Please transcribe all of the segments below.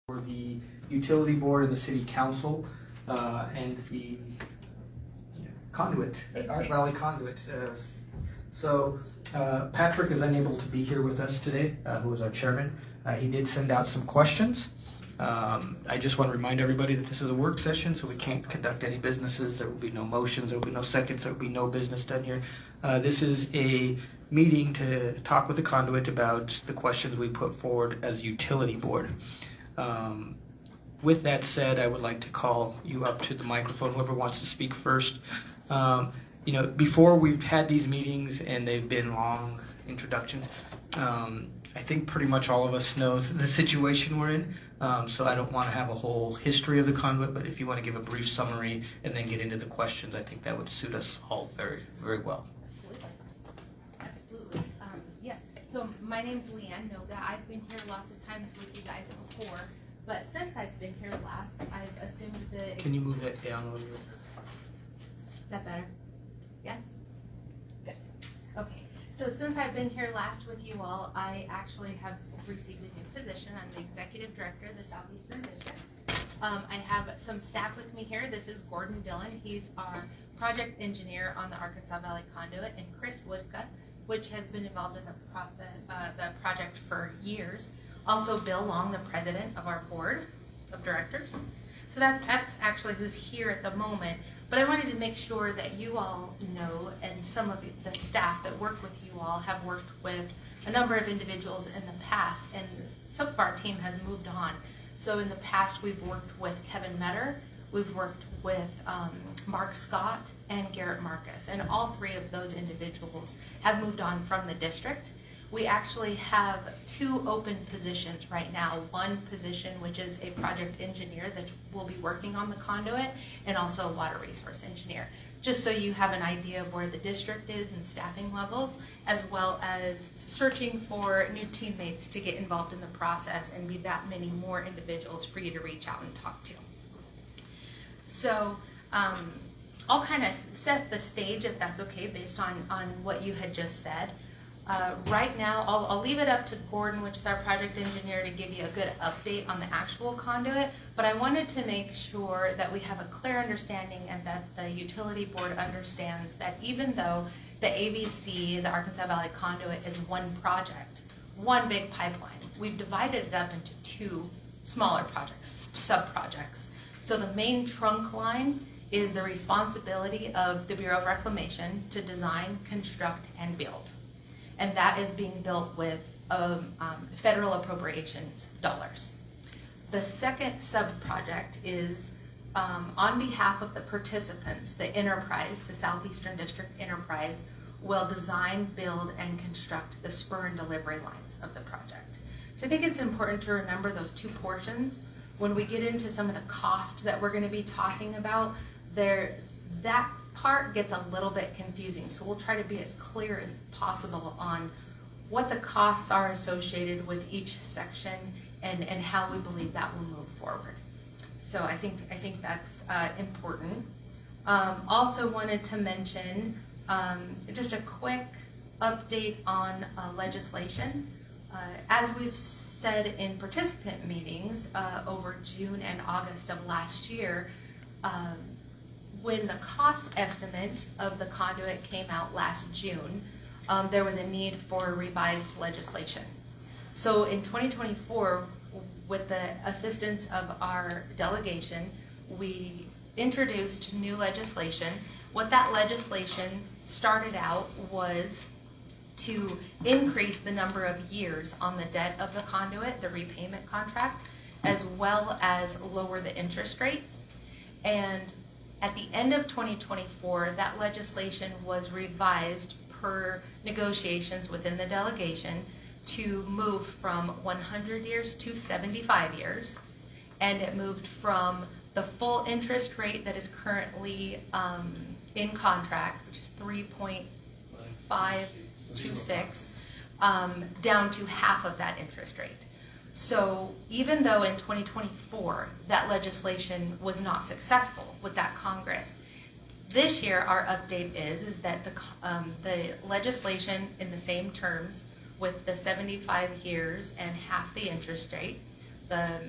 for the utility board and the city council and the Conduit, Art Valley Conduit. So Patrick is unable to be here with us today, who is our chairman. He did send out some questions. I just want to remind everybody that this is a work session, so we can't conduct any businesses. There will be no motions, there will be no seconds, there will be no business done here. This is a meeting to talk with the Conduit about the questions we put forward as utility board. With that said, I would like to call you up to the microphone, whoever wants to speak first. Before we've had these meetings and they've been long introductions, I think pretty much all of us know the situation we're in, so I don't want to have a whole history of the Conduit, but if you want to give a brief summary and then get into the questions, I think that would suit us all very, very well. Absolutely. Yes, so my name's Leanne Noga. I've been here lots of times with you guys before, but since I've been here last, I've assumed that... Can you move that down a little bit? Is that better? Yes? Good. Okay. So since I've been here last with you all, I actually have received a new position. I'm the executive director of the Southeastern District. I have some staff with me here. This is Gordon Dillon. He's our project engineer on the Arkansas Valley Conduit, and Chris Woodka, which has been involved in the project for years. Also Bill Long, the president of our board of directors. So that's actually who's here at the moment. But I wanted to make sure that you all know, and some of the staff that work with you all have worked with a number of individuals in the past, and so far our team has moved on. So in the past we've worked with Kevin Metter, we've worked with Mark Scott and Garrett Marcus, and all three of those individuals have moved on from the district. We actually have two open positions right now. One position, which is a project engineer that will be working on the Conduit, and also a water resource engineer. Just so you have an idea of where the district is in staffing levels, as well as searching for new teammates to get involved in the process and be that many more individuals for you to reach out and talk to. So I'll kind of set the stage, if that's okay, based on what you had just said. Right now, I'll leave it up to Gordon, which is our project engineer, to give you a good update on the actual Conduit, but I wanted to make sure that we have a clear understanding and that the utility board understands that even though the ABC, the Arkansas Valley Conduit, is one project, one big pipeline, we've divided it up into two smaller projects, sub-projects. So the main trunk line is the responsibility of the Bureau of Reclamation to design, construct, and build. And that is being built with federal appropriations dollars. The second sub-project is on behalf of the participants, the enterprise, the Southeastern District enterprise, will design, build, and construct the spur and delivery lines of the project. So I think it's important to remember those two portions. When we get into some of the cost that we're going to be talking about, that part gets a little bit confusing, so we'll try to be as clear as possible on what the costs are associated with each section and how we believe that will move forward. So I think that's important. Also wanted to mention just a quick update on legislation. As we've said in participant meetings over June and August of last year, when the cost estimate of the Conduit came out last June, there was a need for revised legislation. So in 2024, with the assistance of our delegation, we introduced new legislation. What that legislation started out was to increase the number of years on the debt of the Conduit, the repayment contract, as well as lower the interest rate. And at the end of 2024, that legislation was revised per negotiations within the delegation to move from 100 years to 75 years. And it moved from the full interest rate that is currently in contract, which is 3.526, down to half of that interest rate. So even though in 2024 that legislation was not successful with that Congress, this year our update is that the legislation in the same terms with the 75 years and half the interest rate, the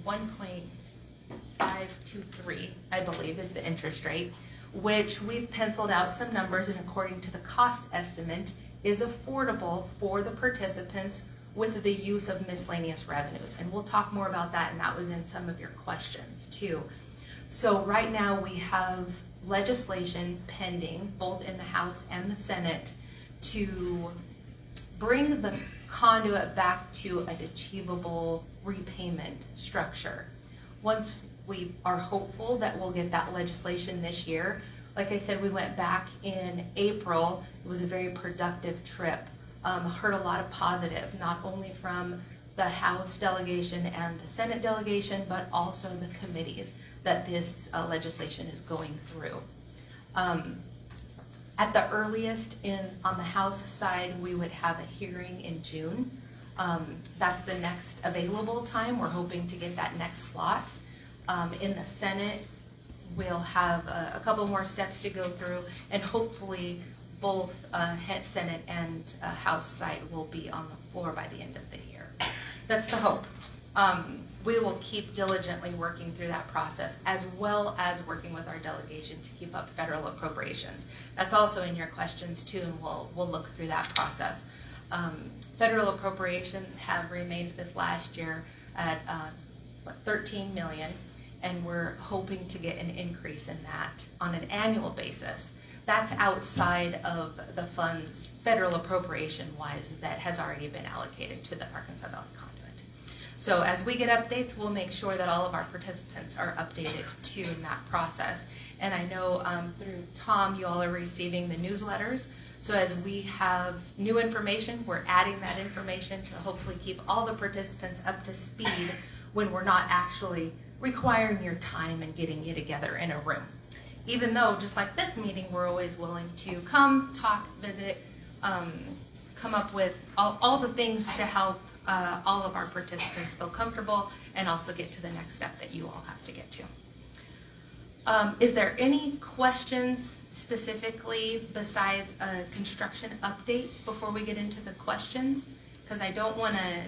1.523, I believe, is the interest rate, which we've penciled out some numbers, and according to the cost estimate, is affordable for the participants with the use of miscellaneous revenues. And we'll talk more about that, and that was in some of your questions too. So right now we have legislation pending, both in the House and the Senate, to bring the conduit back to an achievable repayment structure. Once we are hopeful that we'll get that legislation this year, like I said, we went back in April. It was a very productive trip. Heard a lot of positive, not only from the House delegation and the Senate delegation, but also the committees that this legislation is going through. At the earliest, on the House side, we would have a hearing in June. That's the next available time. We're hoping to get that next slot. In the Senate, we'll have a couple more steps to go through, and hopefully both Senate and House side will be on the floor by the end of the year. That's the hope. We will keep diligently working through that process, as well as working with our delegation to keep up federal appropriations. That's also in your questions too, and we'll look through that process. Federal appropriations have remained this last year at $13 million, and we're hoping to get an increase in that on an annual basis. That's outside of the funds, federal appropriation-wise, that has already been allocated to the Arkansas Valley Conduit. So as we get updates, we'll make sure that all of our participants are updated too in that process. And I know through Tom, you all are receiving the newsletters. So as we have new information, we're adding that information to hopefully keep all the participants up to speed when we're not actually requiring your time and getting you together in a room. Even though, just like this meeting, we're always willing to come, talk, visit, come up with all the things to help all of our participants feel comfortable and also get to the next step that you all have to get to. Is there any questions specifically besides a construction update before we get into the questions? Because I don't want to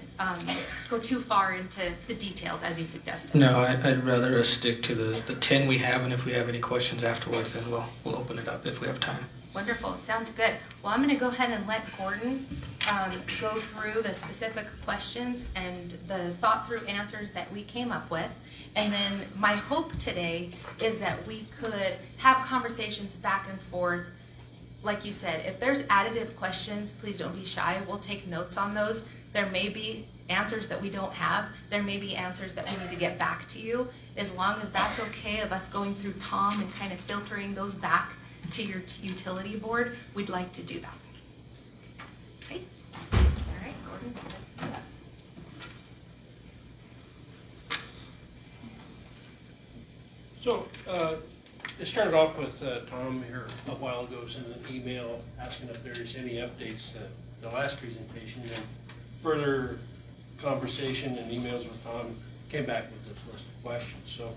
go too far into the details as you suggested. No, I'd rather us stick to the 10 we have, and if we have any questions afterwards, then we'll open it up if we have time. Wonderful. Sounds good. Well, I'm going to go ahead and let Gordon go through the specific questions and the thought-through answers that we came up with. And then my hope today is that we could have conversations back and forth. Like you said, if there's additive questions, please don't be shy. We'll take notes on those. There may be answers that we don't have. There may be answers that we need to get back to you. As long as that's okay of us going through Tom and kind of filtering those back to your utility board, we'd like to do that. Okay? All right, Gordon, let's do that. So, it started off with Tom here a while ago sent an email asking if there's any updates to the last presentation, and further conversation and emails with Tom came back with this list of questions. So,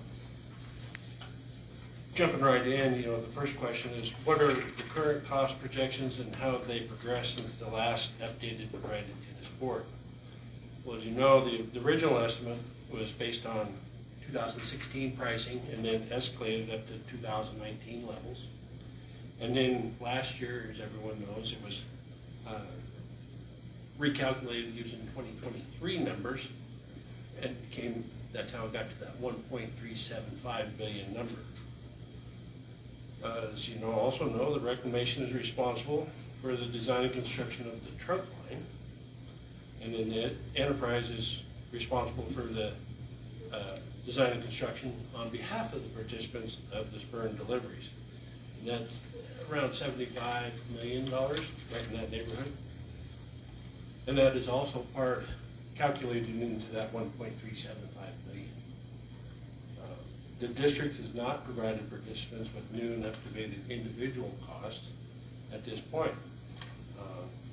jumping right in, the first question is, what are the current cost projections and how have they progressed since the last updated provided to this board? Well, as you know, the original estimate was based on 2016 pricing and then escalated up to 2019 levels. And then last year, as everyone knows, it was recalculated using 2023 numbers, and that's how it got to that 1.375 billion number. As you also know, the reclamation is responsible for the design and construction of the trunk line, and then the enterprise is responsible for the design and construction on behalf of the participants of the spur and deliveries. And that's around $75 million, right in that neighborhood. And that is also calculated into that 1.375 billion. The district has not provided participants with new and up-to-date individual costs at this point.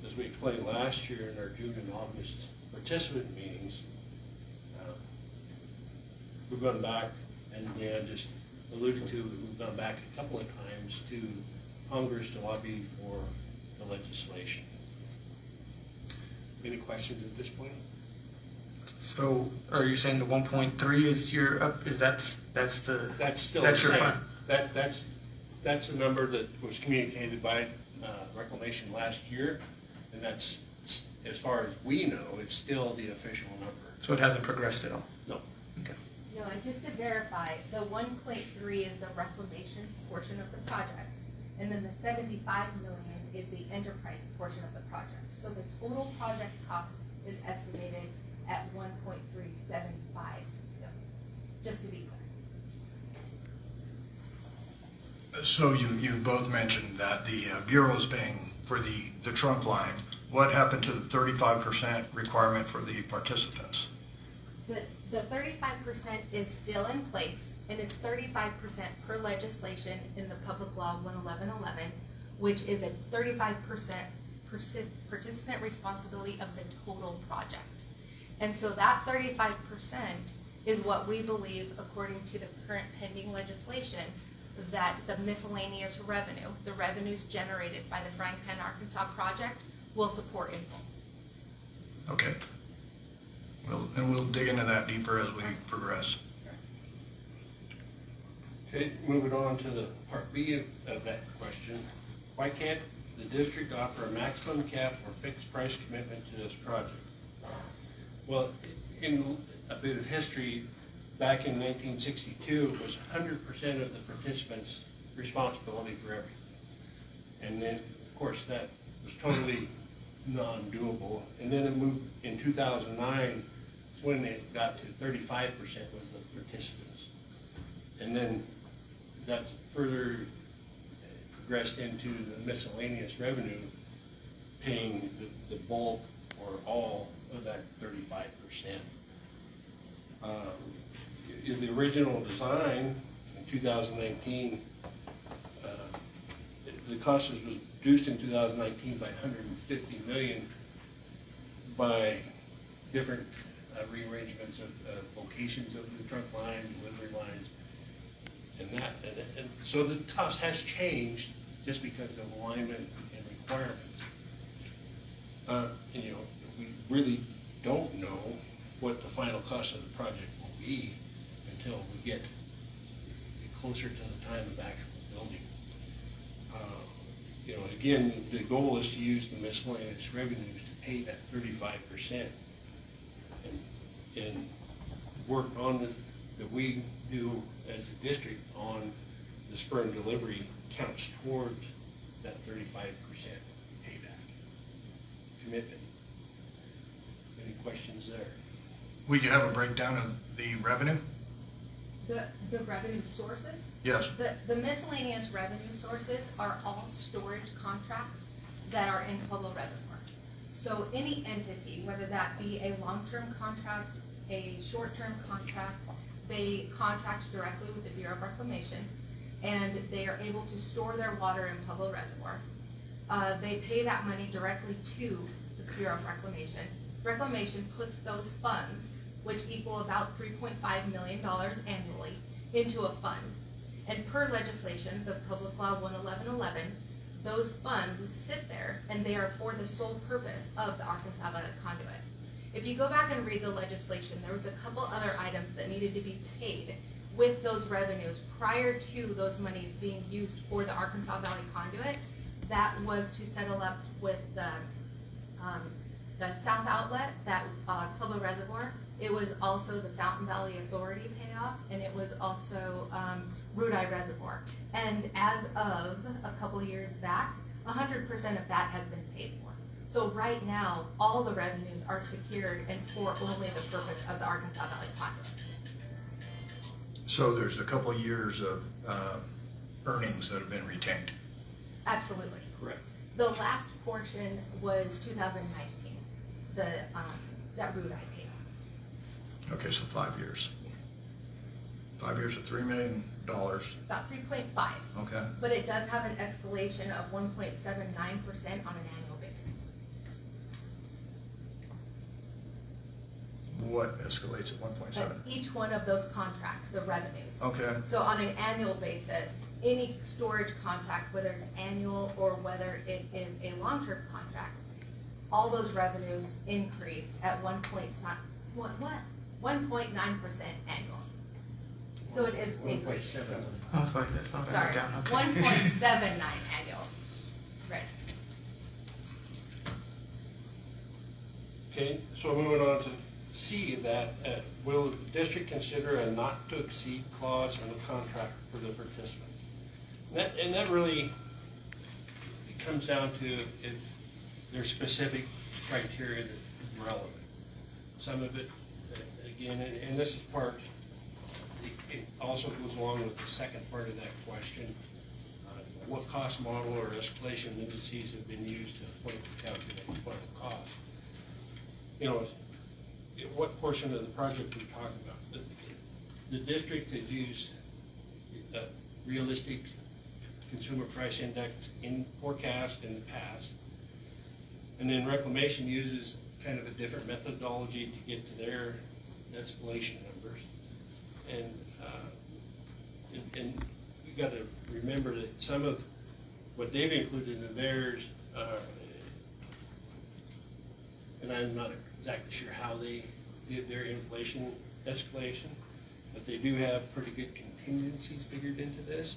As we explained last year in our June and August participant meetings, we've gone back, and Dan just alluded to, we've gone back a couple of times to Congress to lobby for the legislation. Any questions at this point? So are you saying the 1.3 is your up? Is that's the That's still That's the your same. fund. That's the number that was communicated by Reclamation last year, and that's, as far as we know, it's still the official number. so it hasn't progressed at all? No. Okay. No, and just to verify, the 1.3 is the reclamation portion of the project, and then the 75 million is the enterprise portion of the project. So the total project cost is estimated at 1.375 million, just to be clear. So you both mentioned that the Bureau is paying for the trunk line. What happened to the 35% requirement for the participants? The 35% is still in place, and it's 35% per legislation in the Public Law 11111, which is a 35% participant responsibility of the total project. And so that 35% is what we believe, according to the current pending legislation, that the miscellaneous revenue, the revenues generated by the Fry-Ark, Arkansas project, will support in full. Okay. We'll dig into that deeper as we progress. Okay, moving on to the part B of that question. Why can't the district offer a maximum cap or fixed price commitment to this project? Well, in a bit of history, back in 1962, it was 100% of the participants' responsibility for everything. And then, of course, that was totally non-doable. And then it moved in 2009, when it got to 35% was the participants. And then that further progressed into the miscellaneous revenue, paying the bulk or all of that 35%. In the original design in 2019, the cost was reduced in 2019 by 150 million by different rearrangements of locations of the trunk line, delivery lines, and so the cost has changed just because of alignment and requirements. And, we really don't know what the final cost of the project will be until we get closer to the time of actual building. Again, the goal is to use the miscellaneous revenues to pay that 35%. And work on this that we do as a district on the spur and delivery counts towards that 35% payback commitment. Any questions there? Will you have a breakdown of the revenue? The revenue sources? Yes. The miscellaneous revenue sources are all storage contracts that are in Pueblo Reservoir. So any entity, whether that be a long-term contract, a short-term contract, they contract directly with the Bureau of Reclamation, and they are able to store their water in Pueblo Reservoir. They pay that money directly to the Bureau of Reclamation. Reclamation puts those funds, which equal about $3.5 million annually, into a fund. And per legislation, the Public Law 11111, those funds sit there, and they are for the sole purpose of the Arkansas Valley Conduit. If you go back and read the legislation, there was a couple other items that needed to be paid with those revenues prior to those monies being used for the Arkansas Valley Conduit. That was to settle up with the south outlet, that Pueblo Reservoir. It was also the Fountain Valley Authority payoff, and it was also Rudai Reservoir. And as of a couple years back, 100% of that has been paid for. So right now, all the revenues are secured and for only the purpose of the Arkansas Valley Conduit. So there's a couple of years of earnings that have been retained. Absolutely. Correct. The last portion was 2019, that Rudai payoff. Okay, so 5 years. 5 years at $3 million. About 3.5. Okay. But it does have an escalation of 1.79% on an annual basis. What escalates at 1.7? Each one of those contracts, the revenues. Okay. So on an annual basis, any storage contract, whether it's annual or whether it is a long-term contract, all those revenues increase at 1.79% 1.9% annual. So it is increased. Oh, sorry, that's not Sorry, down, okay. 1.79 annual. Right. Okay, so moving on to C, that will the district consider a not to exceed clause in the contract for the participants? And that really, it comes down to if there's specific criteria that's relevant. Some of it, again, and this is part, it also goes along with the second part of that question. What cost model or escalation indices have been used to calculate final cost? You know, what portion of the project we're talking about? The district has used a realistic consumer price index in forecast in the past. And then reclamation uses kind of a different methodology to get to their escalation numbers. And we got to remember that some of what they've included in theirs, and I'm not exactly sure how they did their inflation escalation, but they do have pretty good contingencies figured into this.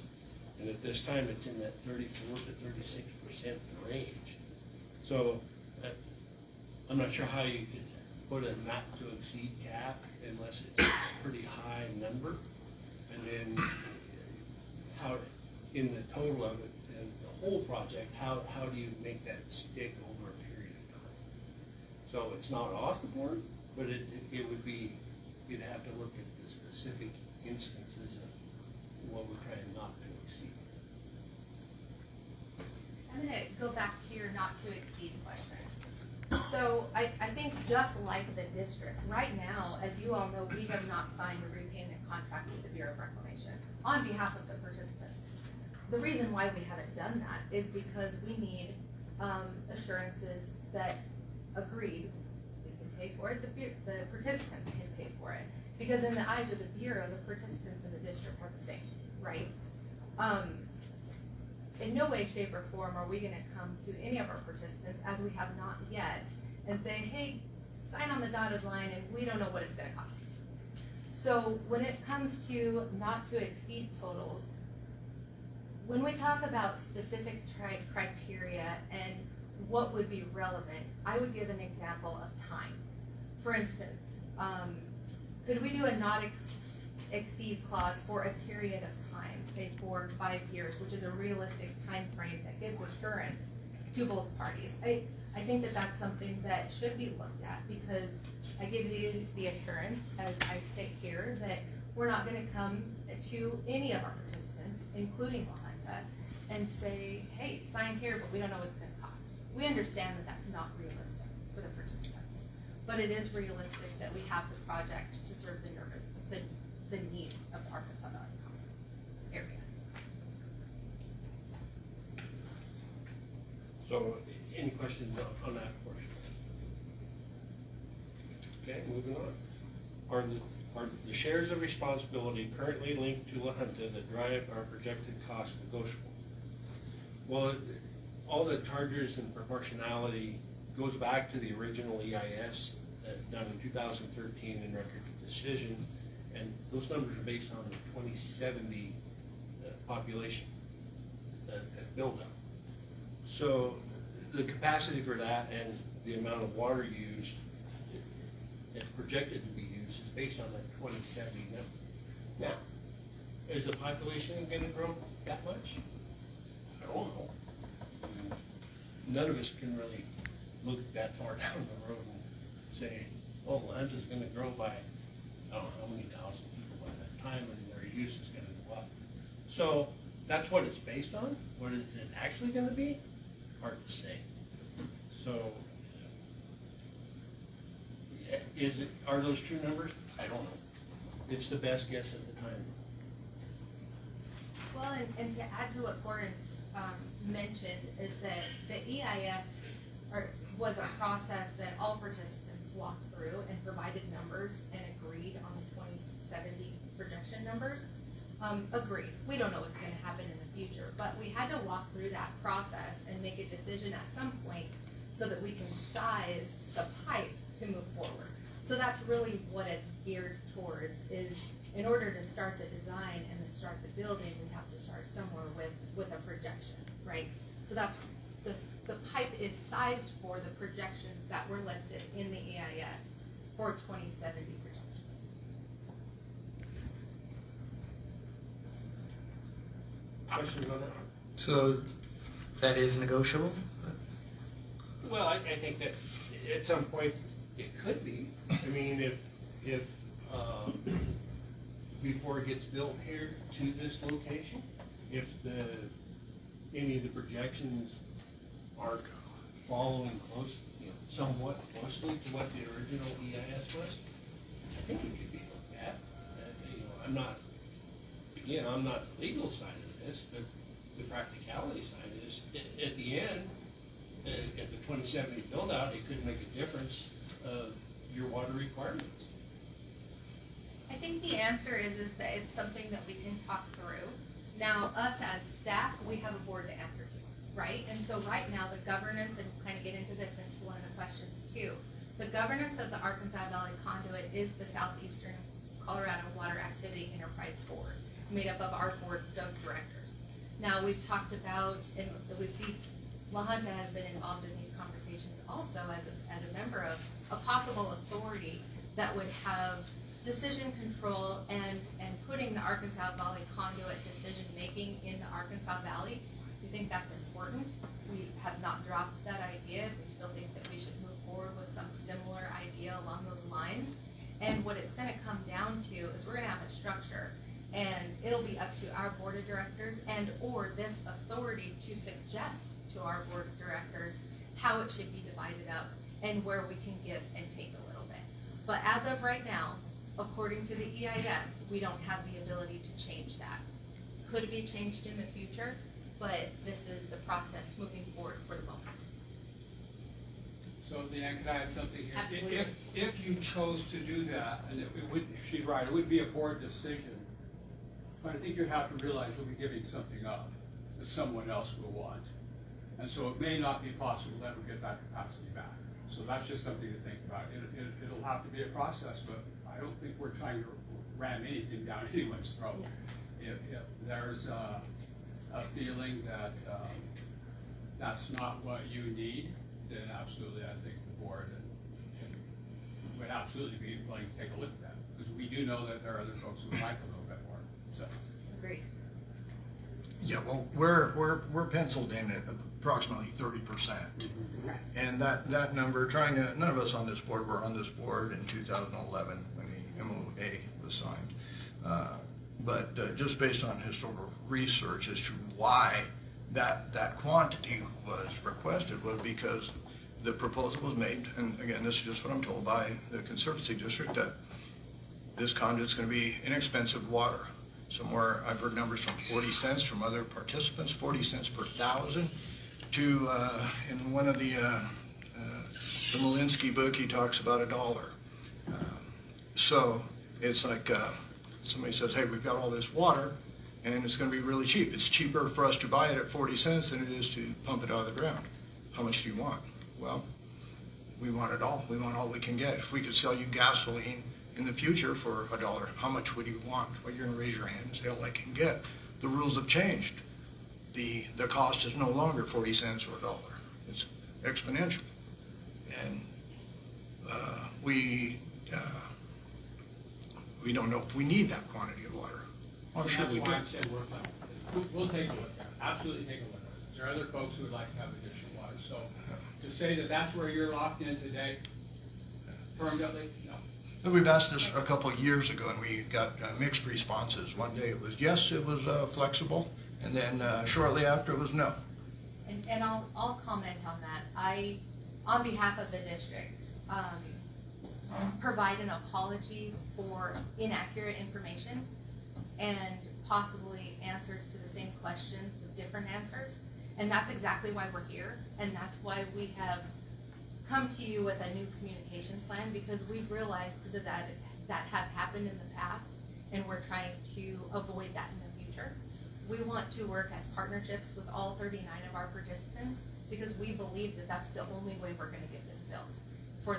And at this time, it's in that 34 to 36% range. So I'm not sure how you could put a not to exceed cap unless it's a pretty high number. And then how, in the total of it, and the whole project, how do you make that stick over a period of time? So it's not off the board, but it would be, you'd have to look at the specific instances of what we're trying not to exceed. I'm going to go back to your not to exceed question. So I think just like the district, right now, as you all know, we have not signed a repayment contract with the Bureau of Reclamation on behalf of the participants. The reason why we haven't done that is because we need assurances that agreed we can pay for it, the participants can pay for it. Because in the eyes of the Bureau, the participants in the district are the same, right? In no way, shape, or form are we going to come to any of our participants, as we have not yet, and say, hey, sign on the dotted line and we don't know what it's going to cost. So when it comes to not to exceed totals, when we talk about specific criteria and what would be relevant, I would give an example of time. For instance, could we do a not exceed clause for a period of time, say 4 to 5 years, which is a realistic time frame that gives assurance to both parties? I think that that's something that should be looked at, because I give you the assurance, as I say here, that we're not going to come to any of our participants, including Junta, and say, hey, sign here, but we don't know what it's going to cost. We understand that that's not realistic for the participants, but it is realistic that we have the project to serve the needs of the Arkansas Valley area. So, any questions on that portion? Okay, moving on. Are the shares of responsibility currently linked to La Junta that drive our projected cost negotiable? Well, all the charges and proportionality goes back to the original EIS done in 2013 in record of decision, and those numbers are based on the 2070 population build-up. So the capacity for that and the amount of water used that's projected to be used is based on that 2070 number. Now, is the population going to grow that much? I don't know. None of us can really look that far down the road and say, oh, Junta's going to grow by, I don't know how many thousand people by that time, and their use is going to go up. So that's what it's based on. What is it actually going to be? Hard to say. So, are those true numbers? I don't know. It's the best guess at the time. Well, and to add to what Gordon's mentioned, is that the EIS was a process that all participants walked through and provided numbers and agreed on the 2070 projection numbers. Agreed. We don't know what's going to happen in the future, but we had to walk through that process and make a decision at some point so that we can size the pipe to move forward. So that's really what it's geared towards, is in order to start the design and to start the building, we have to start somewhere with a projection, right? So that's, the pipe is sized for the projections that were listed in the EIS for 2070 projections. Questions on that? So that is negotiable? Well, I think that at some point it could be. I mean, if before it gets built here to this location, if any of the projections are following close, somewhat closely to what the original EIS was, I think it could be looked at. I'm not the legal side of this, but the practicality side of this. At the end, at the 2070 build out, it could make a difference of your water requirements. I think the answer is that it's something that we can talk through. Now, us as staff, we have a board to answer to, right? And so right now, the governance, and we'll kind of get into this into one of the questions too, the governance of the Arkansas Valley Conduit is the Southeastern Colorado Water Activity Enterprise Board, made up of our board of directors. Now, we've talked about, and La Junta has been involved in these conversations also as a member of a possible authority that would have decision control and putting the Arkansas Valley Conduit decision-making in the Arkansas Valley. We think that's important. We have not dropped that idea. We still think that we should move forward with some similar idea along those lines. And what it's gonna come down to is we're gonna have a structure, and it'll be up to our board of directors and or this authority to suggest to our board of directors how it should be divided up and where we can give and take a little bit. But as of right now, according to the EIS, we don't have the ability to change that. Could it be changed in the future? But this is the process moving forward for the moment. So, Leanne, can I add something here? Absolutely. If you chose to do that, and it would, she's right, it would be a board decision, but I think you'd have to realize you'll be giving something up that someone else will want. And so it may not be possible that we get that capacity back. So that's just something to think about. It'll have to be a process, but I don't think we're trying to ram anything down anyone's throat. If there's a feeling that that's not what you need, then absolutely, I think the board would absolutely be willing to take a look at that. Because we do know that there are other folks who would like a little bit more, so. Agreed. Yeah, well, we're penciled in at approximately 30%. And that number, none of us on this board were on this board in 2011 when the MOA was signed. But just based on historical research as to why that quantity was requested was because the proposal was made, and again, this is just what I'm told by the Conservancy District, that this conduit's going to be inexpensive water. Somewhere, I've heard numbers from 40 cents from other participants, 40 cents per thousand, to, in one of the Malinsky book, he talks about $1. So it's like somebody says, hey, we've got all this water, and it's going to be really cheap. It's cheaper for us to buy it at 40 cents than it is to pump it out of the ground. How much do you want? Well, we want it all. We want all we can get. If we could sell you gasoline in the future for $1, how much would you want? Well, you're going to raise your hand and say, all I can get. The rules have changed. The cost is no longer 40 cents or $1. It's exponential. And we don't know if we need that quantity of water. I'm sure we do. That's why I said we'll take a look at it, absolutely take a look at it. There are other folks who would like to have additional water, so to say that that's where you're locked in today, permanently, no. We've asked this a couple of years ago, and we got mixed responses. One day it was yes, it was flexible, and then shortly after it was no. And I'll comment on that. I, on behalf of the district, provide an apology for inaccurate information and possibly answers to the same question with different answers. And that's exactly why we're here, and that's why we have come to you with a new communications plan, because we've realized that has happened in the past, and we're trying to avoid that in the future. We want to work as partnerships with all 39 of our participants, because we believe that that's the only way we're going to get this built for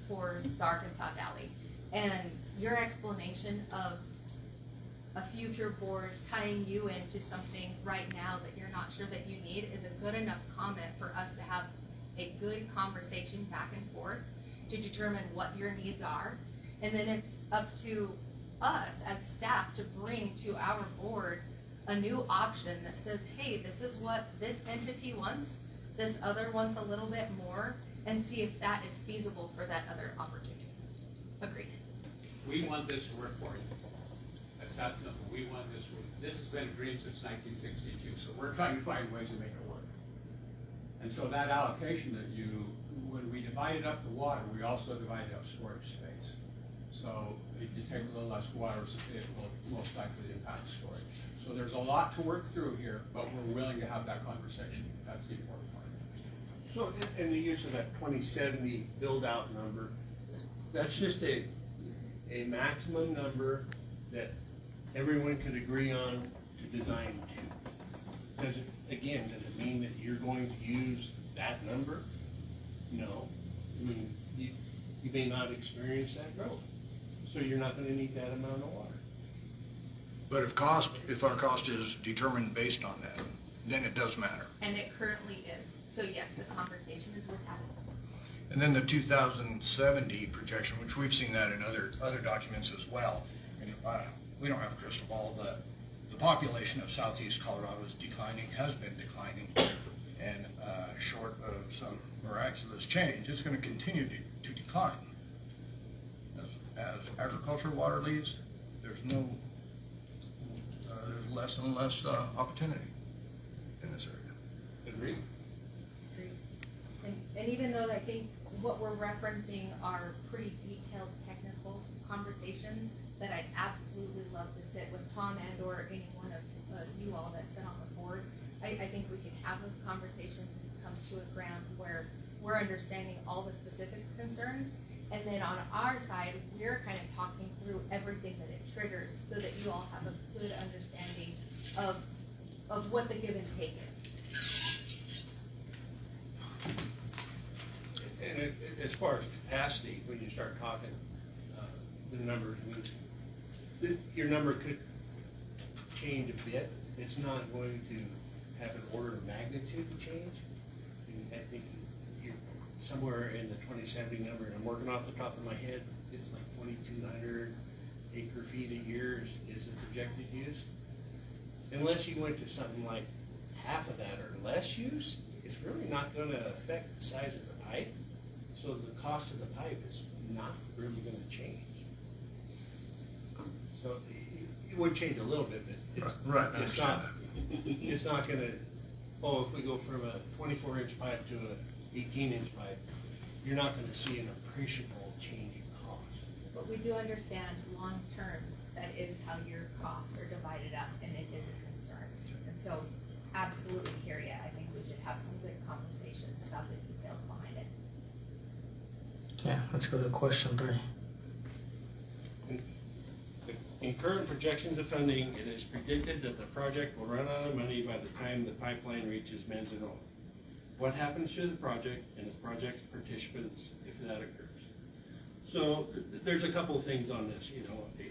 for the Arkansas Valley. And your explanation of a future board tying you into something right now that you're not sure that you need is a good enough comment for us to have a good conversation back and forth to determine what your needs are. And then it's up to us as staff to bring to our board a new option that says, hey, this is what this entity wants, this other wants a little bit more, and see if that is feasible for that other opportunity. Agreed. We want this to work for you. That's that simple. We want this to work. This has been a dream since 1962, so we're trying to find ways to make it work. And so that allocation that when we divided up the water, we also divided up storage space. So if you take a little less water, it will most likely impact storage. So there's a lot to work through here, but we're willing to have that conversation. That's the important part. So, and the use of that 2070 build-out number, that's just a maximum number that everyone could agree on to design to. Does it mean that you're going to use that number? No. I mean, you may not experience that growth, so you're not gonna need that amount of water. But if our cost is determined based on that, then it does matter. And it currently is. So yes, the conversation is worth having. And then the 2070 projection, which we've seen that in other documents as well. And we don't have a crystal ball, but the population of southeast Colorado is declining, has been declining, and short of some miraculous change, it's going to continue to decline. As agriculture water leaves, there's less and less opportunity in this area. Agreed. And even though I think what we're referencing are pretty detailed technical conversations that I'd absolutely love to sit with Tom and or any one of you all that sit on the board, I think we can have those conversations and come to a ground where we're understanding all the specific concerns. And then on our side, we're kind of talking through everything that it triggers so that you all have a good understanding of what the give and take is. And as far as capacity, when you start talking, the numbers, your number could change a bit. It's not going to have an order of magnitude change. I think you're somewhere in the 2070 number, and I'm working off the top of my head, it's like 2,200 acre feet a year is the projected use. Unless you went to something like half of that or less use, it's really not going to affect the size of the pipe. So the cost of the pipe is not really going to change. So it would change a little bit, but it's not going to, if we go from a 24-inch pipe to a 18-inch pipe, you're not going to see an appreciable change in cost. But we do understand long-term, that is how your costs are divided up, and it is a concern. And so, absolutely hear you. I think we should have some good conversations about the details behind it. Yeah, let's go to question 3. In current projections of funding, it is predicted that the project will run out of money by the time the pipeline reaches Manzanilla. What happens to the project and the project participants if that occurs? So there's a couple of things on this.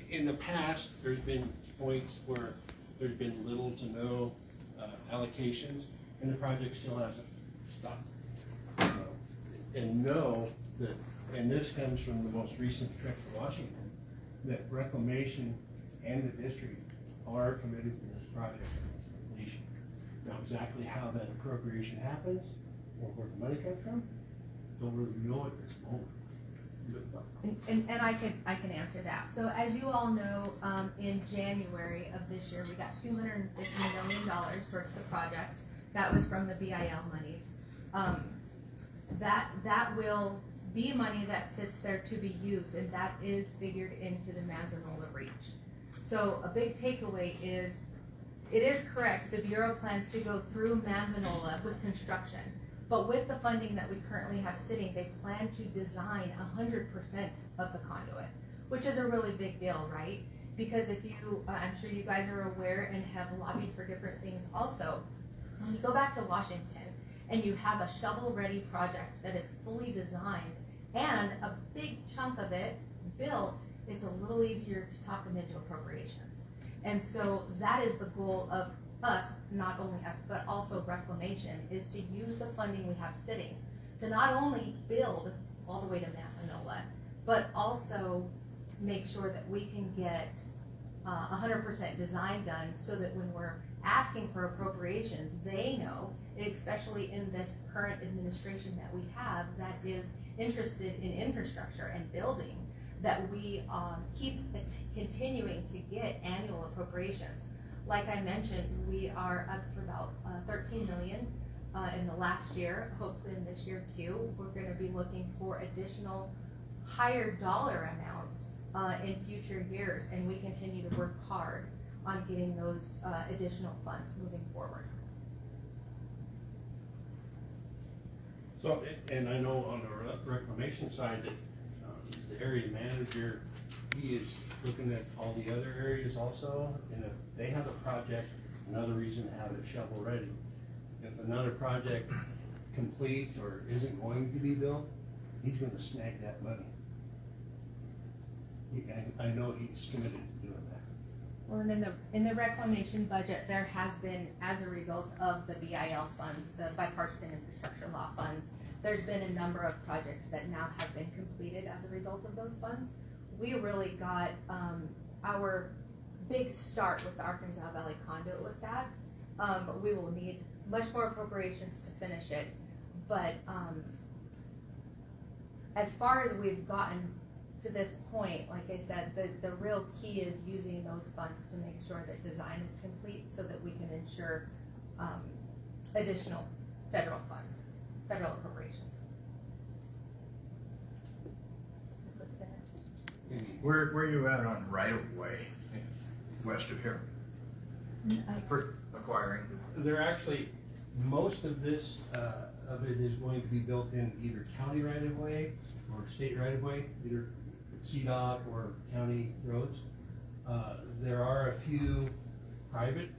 In the past, there's been points where there's been little to no allocations, and the project still hasn't stopped. And know that, and this comes from the most recent trip to Washington, that reclamation and the district are committed to this project and its completion. Now, exactly how that appropriation happens or where the money comes from, don't really know at this moment. And I can answer that. So as you all know, in January of this year, we got $250 million towards the project. That was from the BIL monies. That will be money that sits there to be used, and that is figured into the Manzanilla reach. So a big takeaway is, it is correct, the Bureau plans to go through Manzanilla with construction, but with the funding that we currently have sitting, they plan to design 100% of the conduit, which is a really big deal, right? Because if you, I'm sure you guys are aware and have lobbied for different things also, when you go back to Washington and you have a shovel-ready project that is fully designed And a big chunk of it built, it's a little easier to talk them into appropriations. And so that is the goal of us, not only us, but also reclamation, is to use the funding we have sitting to not only build all the way to Manola, but also make sure that we can get 100% design done, so that when we're asking for appropriations, they know, especially in this current administration that we have that is interested in infrastructure and building, that we keep continuing to get annual appropriations. Like I mentioned, we are up to about 13 million in the last year. Hopefully in this year too, we're going to be looking for additional higher dollar amounts in future years, and we continue to work hard on getting those additional funds moving forward. So, and I know on the reclamation side that the area manager, he is looking at all the other areas also, and if they have a project, another reason to have it shovel ready. If another project completes or isn't going to be built, he's gonna snag that money. I know he's committed to doing that. Well, and in the reclamation budget, there has been, as a result of the BIL funds, the bipartisan infrastructure law funds, there's been a number of projects that now have been completed as a result of those funds. We really got our big start with the Arkansas Valley Conduit with that. We will need much more appropriations to finish it, but as far as we've gotten to this point, like I said, the real key is using those funds to make sure that design is complete, so that we can ensure additional federal funds, federal appropriations. Where are you at on right of way west of here? For acquiring? They're actually, most of this, of it is going to be built in either county right of way or state right of way, either CDOT or county roads. There are a few private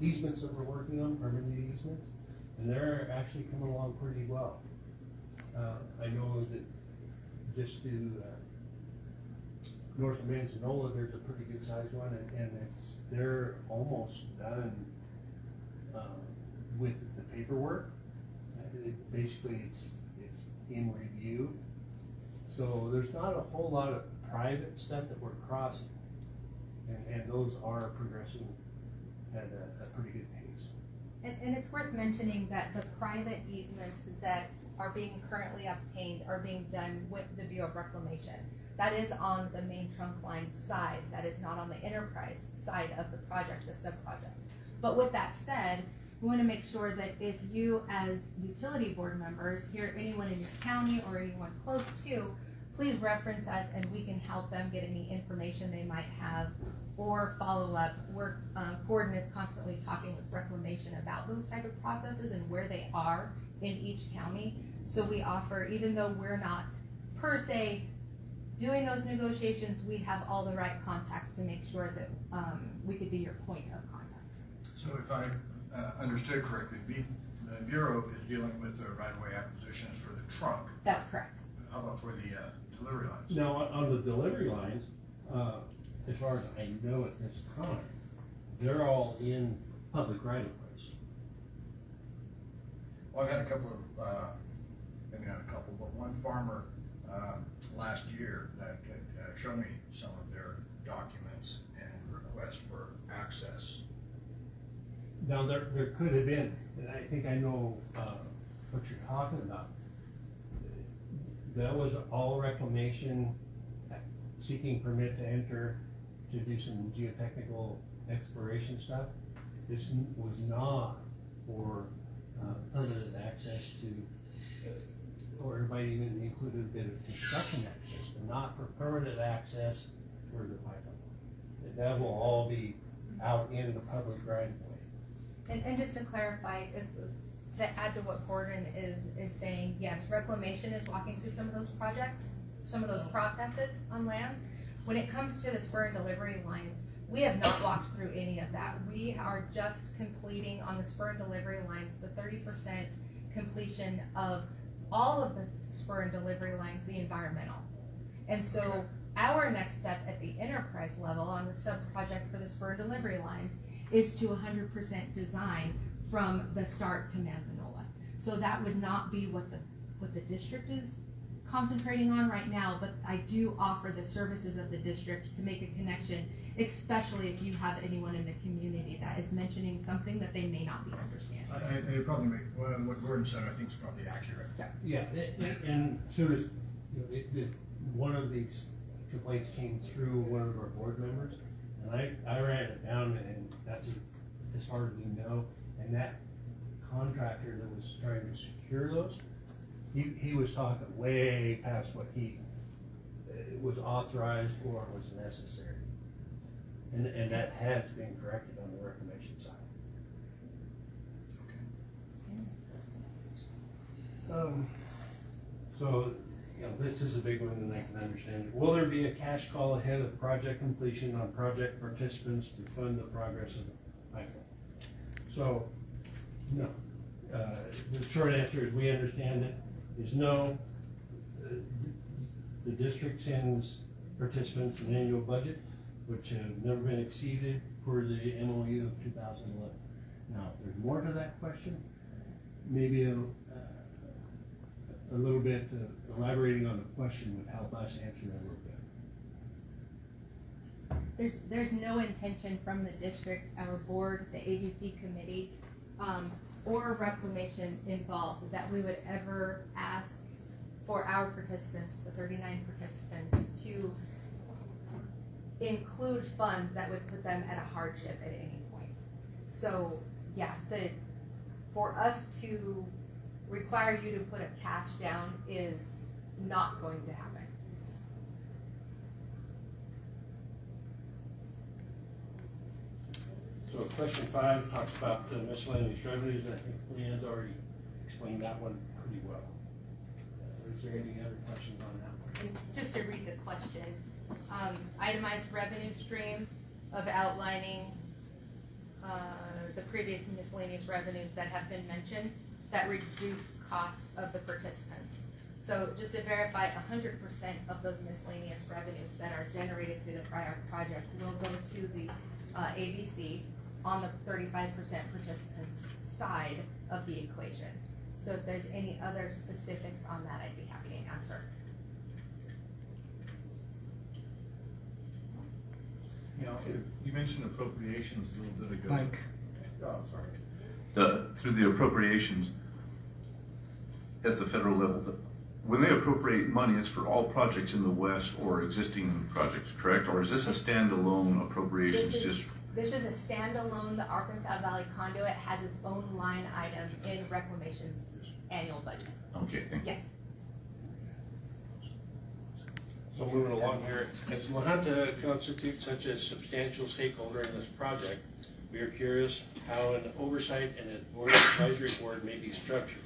easements that we're working on, permanent easements, and they're actually coming along pretty well. I know that just to north of Manzanola, there's a pretty good sized one, and they're almost done with the paperwork. Basically, it's in review. So there's not a whole lot of private stuff that we're crossing, and those are progressing at a pretty good pace. And it's worth mentioning that the private easements that are being currently obtained are being done with the Bureau of Reclamation. That is on the main trunk line side. That is not on the enterprise side of the project, the sub-project. But with that said, we want to make sure that if you as utility board members hear anyone in your county or anyone close to, please reference us and we can help them get any information they might have or follow up. Gordon is constantly talking with Reclamation about those type of processes and where they are in each county. So we offer, even though we're not per se doing those negotiations, we have all the right contacts to make sure that we could be your point of contact. So if I understood correctly, the Bureau is dealing with the right-of-way acquisitions for the trunk. That's correct. How about for the delivery lines? Now, on the delivery lines, as far as I know at this time, they're all in public right of ways. Well, I've had a couple of, maybe not a couple, but one farmer last year that could show me some of their documents and requests for access. Now, there could have been, and I think I know what you're talking about. That was all reclamation, seeking permit to enter to do some geotechnical exploration stuff. This was not for permanent access to, or it might even include a bit of construction access, but not for permanent access for the pipeline. That will all be out in the public right of way. And just to clarify, to add to what Gordon is saying, yes, Reclamation is walking through some of those projects, some of those processes on lands. When it comes to the spur and delivery lines, we have not walked through any of that. We are just completing on the spur and delivery lines the 30% completion of all of the spur and delivery lines, the environmental. And so our next step at the enterprise level on the sub-project for the spur and delivery lines is to 100% design from the start to Manzanola. So that would not be what the district is concentrating on right now, but I do offer the services of the district to make a connection, especially if you have anyone in the community that is mentioning something that they may not be understanding. I probably make, well, what Gordon said, I think is probably accurate. Yeah, and soon as, one of these complaints came through one of our board members, and I ran it down, and that's as far as we know, and that contractor that was trying to secure those, he was talking way past what he was authorized or was necessary. And that has been corrected on the reclamation side. So, this is a big one and I can understand. Will there be a cash call ahead of project completion on project participants to fund the progress of the pipeline? So, no. The short answer is we understand it is no. The district sends participants an annual budget, which have never been exceeded for the MOU of 2011. Now, if there's more to that question, maybe a little bit elaborating on the question would help us answer that a little bit. There's no intention from the district, our board, the ABC committee, or reclamation involved that we would ever ask for our participants, the 39 participants, to include funds that would put them at a hardship at any point. So yeah, for us to require you to put a cash down is not going to happen. So question 5 talks about the miscellaneous revenues, and I think Leanne's already explained that one pretty well. Is there any other questions on that one? And just to read the question, itemized revenue stream of outlining the previous miscellaneous revenues that have been mentioned that reduce costs of the participants. So just to verify, 100% of those miscellaneous revenues that are generated through the Fry-Ark project will go to the ABC on the 35% participants side of the equation. So if there's any other specifics on that, I'd be happy to answer. You know, you mentioned appropriations a little bit ago. Mike. Oh, sorry. Through the appropriations at the federal level, when they appropriate money, it's for all projects in the West or existing projects, correct? Or is this a standalone appropriations? This is a standalone. The Arkansas Valley Conduit has its own line item in Reclamation's annual budget. Okay, thank you. Yes. So moving along here, as La Junta constitutes such a substantial stakeholder in this project, we are curious how an oversight and a board advisory board may be structured.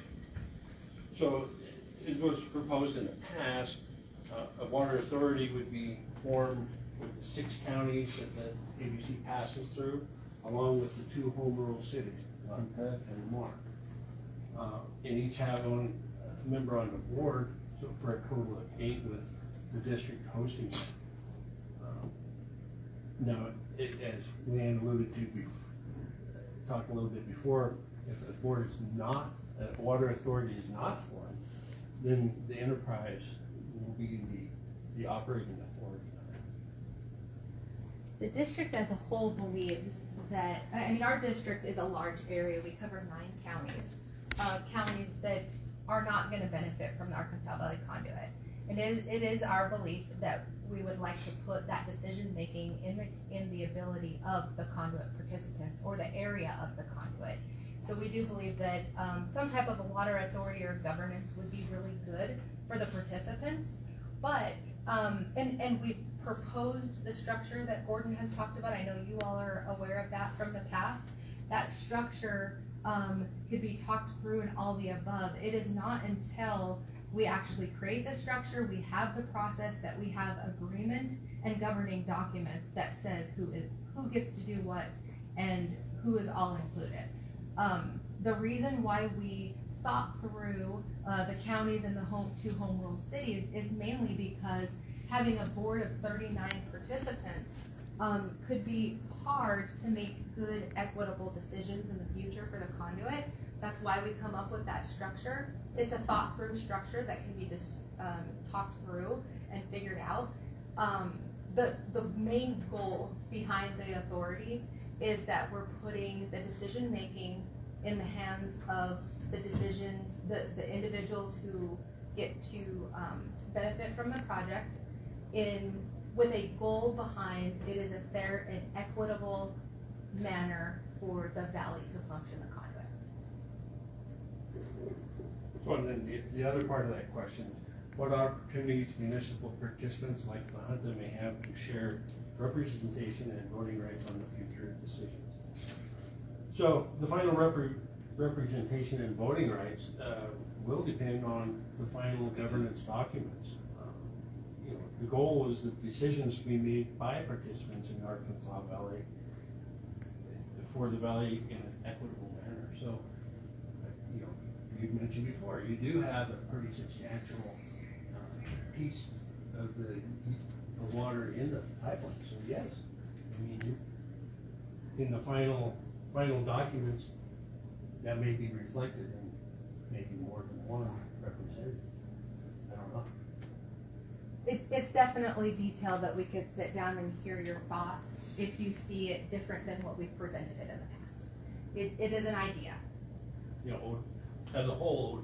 So it was proposed in the past, a water authority would be formed with the 6 counties that the ABC passes through, along with the 2 home rule cities, Junta and Lamar. And each have a member on the board, so for a total of 8 with the district hosting it. Now, as Leanne alluded to, talked a little bit before, if the board is not, a water authority is not formed, then the enterprise will be the operating authority. The district as a whole believes that, our district is a large area. We cover 9 counties, counties that are not going to benefit from the Arkansas Valley Conduit. And it is our belief that we would like to put that decision-making in the ability of the conduit participants or the area of the conduit. So we do believe that some type of a water authority or governance would be really good for the participants. But, and we've proposed the structure that Gordon has talked about. I know you all are aware of that from the past. That structure could be talked through and all the above. It is not until we actually create the structure, we have the process, that we have agreement and governing documents that says who gets to do what and who is all included. The reason why we thought through the counties and the two home rule cities is mainly because having a board of 39 participants could be hard to make good equitable decisions in the future for the conduit. That's why we come up with that structure. It's a thought through structure that can be talked through and figured out. The main goal behind the authority is that we're putting the decision making in the hands of the individuals who get to benefit from the project with a goal behind it is a fair and equitable manner for the valley to function the conduit. So, and then the other part of that question, what opportunities municipal participants like the Junta may have to share representation and voting rights on the future decisions? So the final representation and voting rights will depend on the final governance documents. The goal is that decisions to be made by participants in the Arkansas Valley for the valley in an equitable manner. So, you mentioned before, you do have a pretty substantial piece of the water in the pipeline. So yes, I mean, in the final documents, that may be reflected in maybe more than one representative. I don't know. It's definitely detailed that we could sit down and hear your thoughts if you see it different than what we've presented it in the past. It is an idea. As a whole,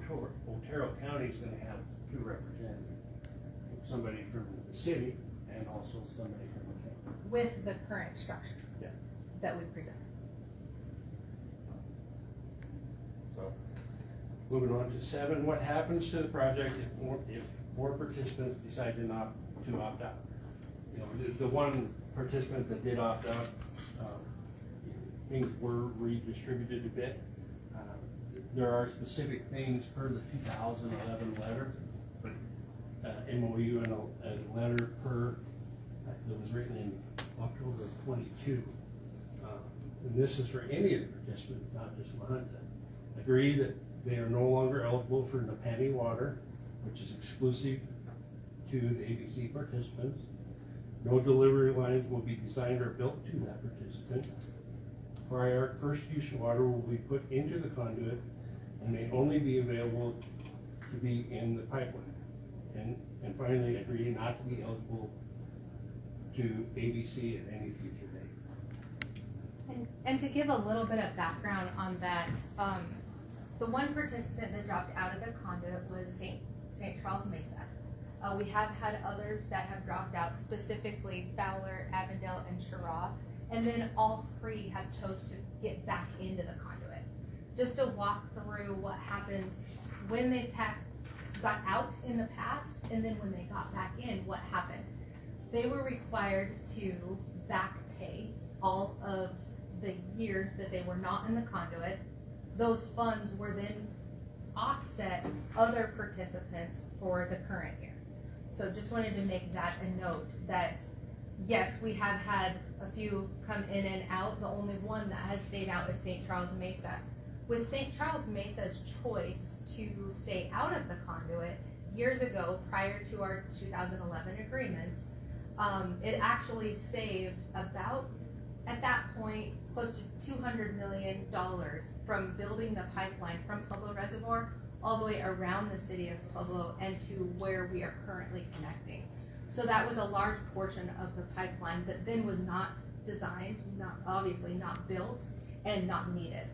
Otero County is going to have two representatives, somebody from the city and also somebody from the county. With the current structure that we presented. So, moving on to 7, what happens to the project if more participants decide to opt out? The one participant that did opt out, things were redistributed a bit. There are specific things per the 2011 letter, MOU and a letter that was written in October of 22. And this is for any of the participants, not just Junta. Agree that they are no longer eligible for Napani water, which is exclusive to the ABC participants. No delivery lines will be designed or built to that participant. Fry-Ark first use water will be put into the conduit and may only be available to be in the pipeline. And finally, agree not to be eligible to ABC at any future date. And to give a little bit of background on that, the one participant that dropped out of the conduit was St. Charles Mesa. We have had others that have dropped out, specifically Fowler, Avondale, and Chiraw, and then all 3 have chose to get back into the conduit. Just to walk through what happens when they got out in the past, and then when they got back in, what happened. They were required to back pay all of the years that they were not in the conduit. Those funds were then offset other participants for the current year. So just wanted to make that a note that yes, we have had a few come in and out. The only one that has stayed out is St. Charles Mesa. With St. Charles Mesa's choice to stay out of the conduit years ago, prior to our 2011 agreements, it actually saved about, at that point, close to $200 million from building the pipeline from Pueblo Reservoir all the way around the city of Pueblo and to where we are currently connecting. So that was a large portion of the pipeline that then was not designed, obviously not built, and not needed.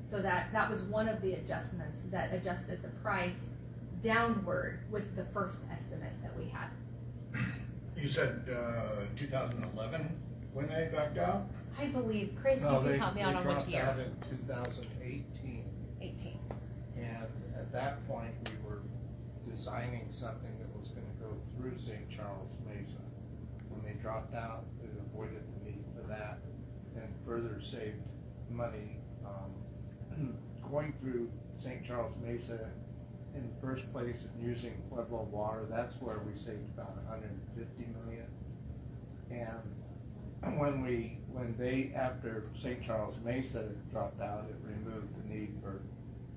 So that was one of the adjustments that adjusted the price downward with the first estimate that we had. You said 2011 when they backed out? I believe, Chris, you can help me out on which They year. dropped out in 2018, 18. and at that point, we were designing something that was gonna go through St. Charles Mesa. When they dropped out, it avoided the need for that and further saved money. Going through St. Charles Mesa in the first place and using Pueblo water, that's where we saved about $150 million. And when they, after St. Charles Mesa dropped out, it removed the need for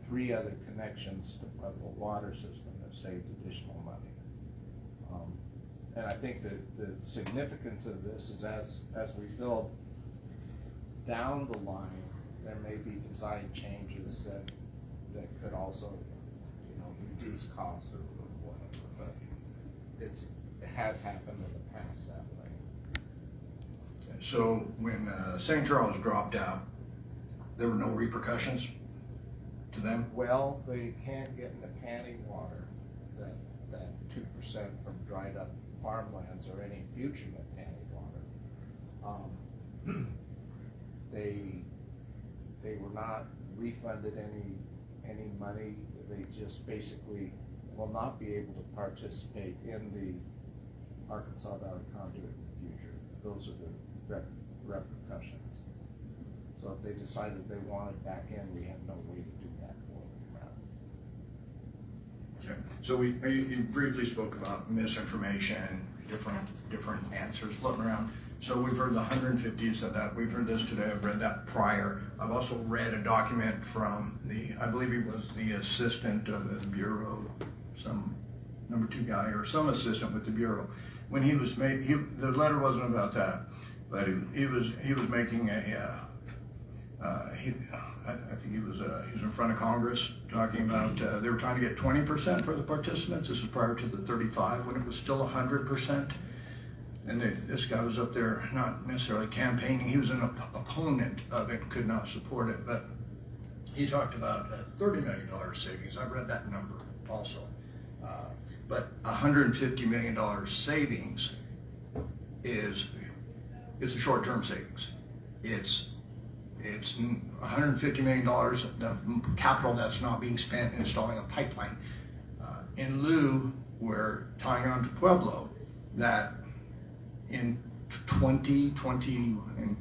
3 other connections to Pueblo water system have saved additional money. And I think that the significance of this is as we build down the line, there may be design changes that could also, reduce costs or whatever, but it has happened in the past that way. So when St. Charles dropped out, there were no repercussions to them? Well, they can't get into panning water, that 2% from dried up farmlands or any future panning water. They were not refunded any money. They just basically will not be able to participate in the Arkansas Valley Conduit in the future. Those are the repercussions. So if they decided they wanted back in, we have no way to do that for them. Okay. So you briefly spoke about misinformation, different answers floating around. So we've heard the 150, you said that. We've heard this today. I've read that prior. I've also read a document from I believe he was the assistant of the Bureau, some number 2 guy or some assistant with the Bureau. When he was the letter wasn't about that, but he was making I think he was in front of Congress talking about they were trying to get 20% for the participants. This was prior to the 35 when it was still 100%. And this guy was up there not necessarily campaigning. He was an opponent of it and could not support it. But he talked about $30 million savings. I've read that number also. But $150 million savings is a short-term savings. It's $150 million of capital that's not being spent installing a pipeline. In lieu, we're tying on to Pueblo that in 2020,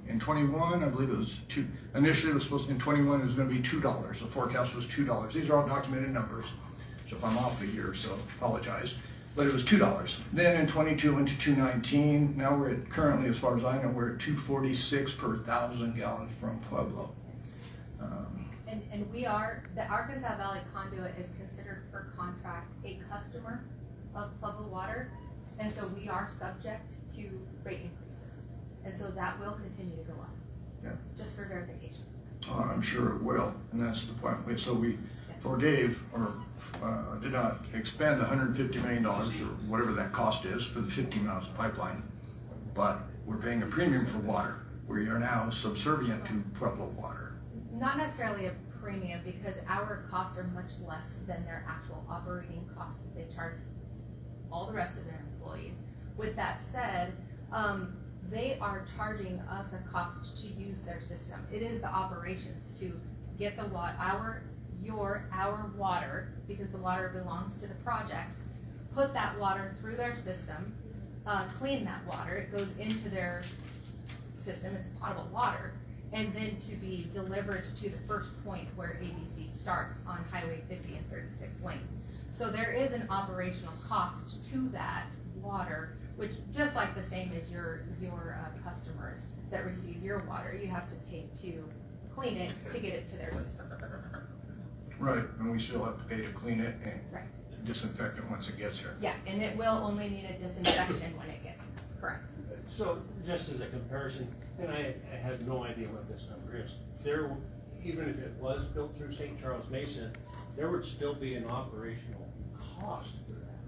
in 21, I believe it was initially it was supposed to, in 21 it was going to be $2. The forecast was $2. These are all documented numbers. So if I'm off a year or so, apologize. But it was $2. Then in 22 went to $2.19. Now we're at, currently, as far as I know, we're at $2.46 per 1,000 gallons from Pueblo. And we are, the Arkansas Valley Conduit is considered for contract a customer of Pueblo Water. And so we are subject to rate increases. And so that will continue to go up. Yeah. Just for verification. I'm sure it will, and that's the point. So we forgave or did not expend $150 million or whatever that cost is for the 15 miles of pipeline, but we're paying a premium for water. We are now subservient to Pueblo water. Not necessarily a premium because our costs are much less than their actual operating costs that they charge all the rest of their employees. With that said, they are charging us a cost to use their system. It is the operations to get the our water, because the water belongs to the project, put that water through their system, clean that water, it goes into their system, it's potable water, and then to be delivered to the first point where ABC starts on Highway 50 and 36 lane. So there is an operational cost to that water, which just like the same as your customers that receive your water, you have to pay to clean it to get it to their system. Right, and we still have to pay to clean it and Right. disinfect it once it gets here. Yeah, and it will only need a disinfection when it gets here. Correct. So just as a comparison, and I have no idea what this number is, even if it was built through St. Charles Mesa, there would still be an operational cost for that.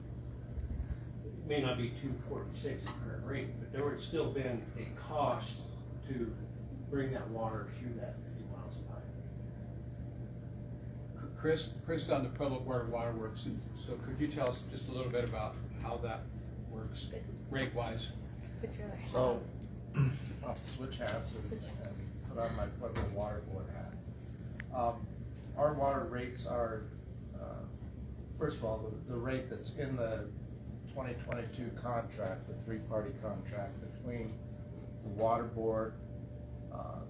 It may not be $2.46 at current rate, but there would still been a cost to bring that water through that 50 miles of pipe. Chris on the Pueblo Water Works, and so could you tell us just a little bit about how that works rate-wise? So, I'll switch hats and put on my Pueblo Water Board hat. Our water rates are, first of all, the rate that's in the 2022 contract, the 3-party contract between the Water Board,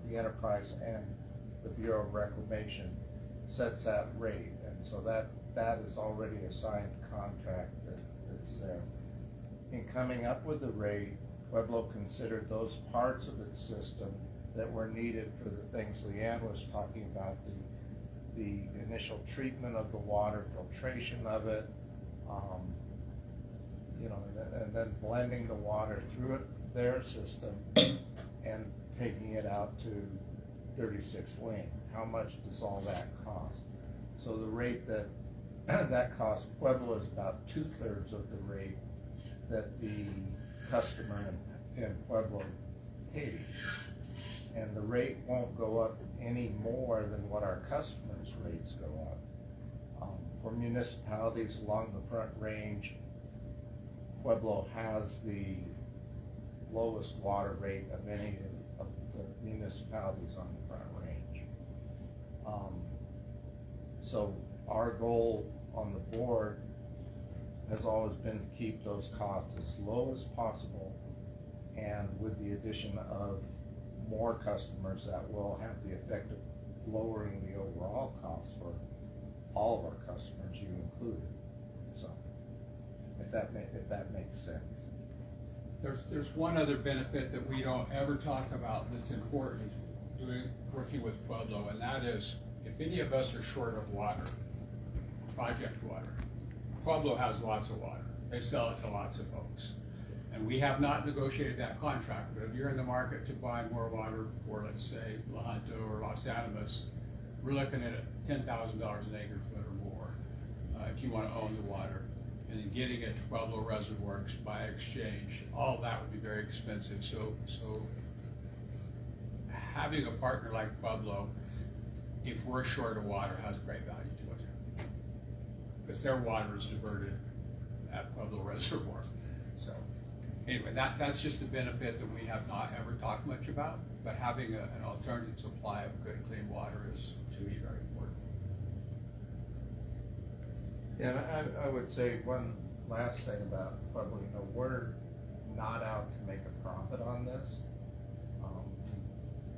the Enterprise, and the Bureau of Reclamation sets that rate. And so that is already a signed contract that's there. In coming up with the rate, Pueblo considered those parts of its system that were needed for the things Leanne was talking about, the initial treatment of the water, filtration of it, you know, and then blending the water through their system and taking it out to 36 lane. How much does all that cost? So the rate that that costs Pueblo is about 2/3 of the rate that the customer in Pueblo paid. And the rate won't go up any more than what our customers' rates go up. For municipalities along the Front Range, Pueblo has the lowest water rate of any of the municipalities on the Front Range. So our goal on the board has always been to keep those costs as low as possible, and with the addition of more customers, that will have the effect of lowering the overall cost for all of our customers, you included. So, if that makes sense. There's one other benefit that we don't ever talk about that's important working with Pueblo, and that is if any of us are short of water, project water, Pueblo has lots of water. They sell it to lots of folks. And we have not negotiated that contract, but if you're in the market to buy more water for, let's say, La Junta or Los Animas, we're looking at $10,000 an acre foot or more if you want to own the water. And then getting it to Pueblo reservoirs by exchange, all that would be very expensive. So having a partner like Pueblo, if we're short of water, has great value to it. Because their water is diverted at Pueblo Reservoir. So anyway, that's just a benefit that we have not ever talked much about, but having an alternative supply of good, clean water is, to me, very important. Yeah, and I would say one last thing about Pueblo, you know, we're not out to make a profit on this.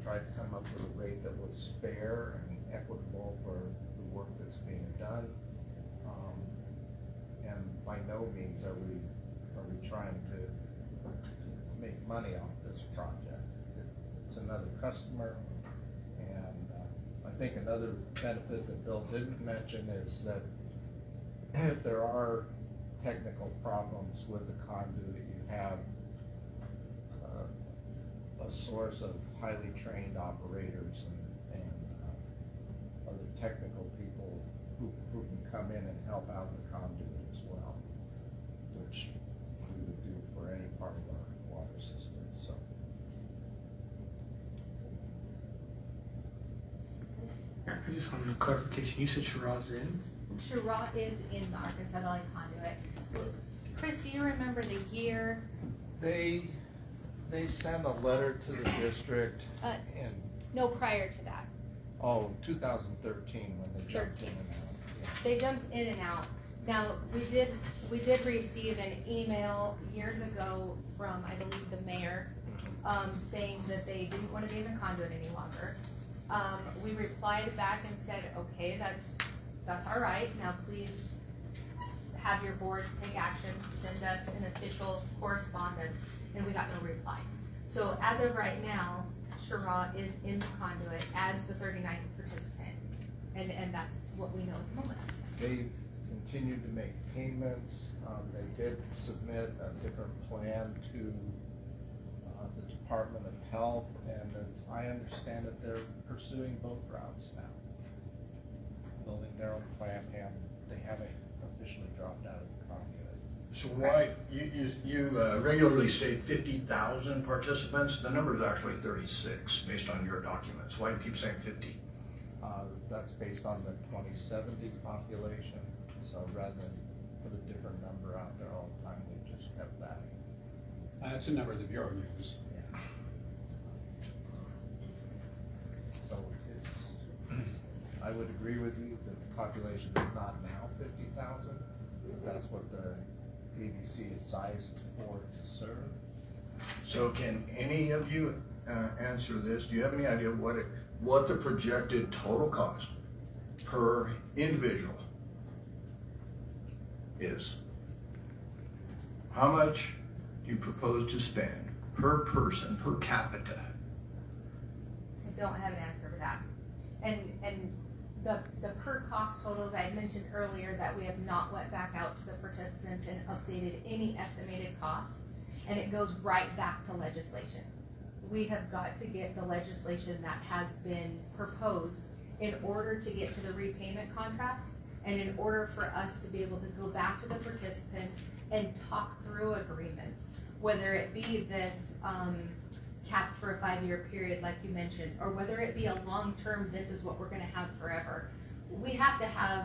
Tried to come up with a rate that was fair and equitable for the work that's being done. And by no means are we trying to make money off this project. It's another customer, and I think another benefit that Bill didn't mention is that if there are technical problems with the conduit, you have a source of highly trained operators and other technical people who can come in and help out the conduit as well, which we would do for any part of our water system. So. I just wanted a clarification. You said Shiraz in? Shira is in the Arkansas Valley Conduit. Chris, do you remember the year? They sent a letter to the district in, No, prior to that. 2013 when they jumped in and out. Yeah. They jumped in and out. Now, we did receive an email years ago from, I believe, the mayor, saying that they didn't want to be in the conduit any longer. We replied back and said, okay, that's all right. Now, please have your board take action, send us an official correspondence, and we got no reply. So as of right now, Shira is in the conduit as the 39th participant, and that's what we know at the moment. They've continued to make payments. They did submit a different plan to the Department of Health, and as I understand it, they're pursuing both routes now. Building their own plant, and they haven't officially dropped out of the conduit. So why, you regularly state 50,000 participants, the number is actually 36 based on your documents. Why do you keep saying 50? That's based on the 2070 population, so rather than put a different number out there all the time, we just kept that. That's a number the Bureau uses. Yeah. So it's, I would agree with you that the population is not now 50,000, but that's what the ABC is sized for to serve. So can any of you answer this? Do you have any idea what the projected total cost per individual is? How much do you propose to spend per person, per capita? I don't have an answer for that. And the per cost totals, I had mentioned earlier that we have not went back out to the participants and updated any estimated costs, and it goes right back to legislation. We have got to get the legislation that has been proposed in order to get to the repayment contract, and in order for us to be able to go back to the participants and talk through agreements, whether it be this, capped for a 5-year period like you mentioned, or whether it be a long-term, this is what we're gonna have forever. We have to have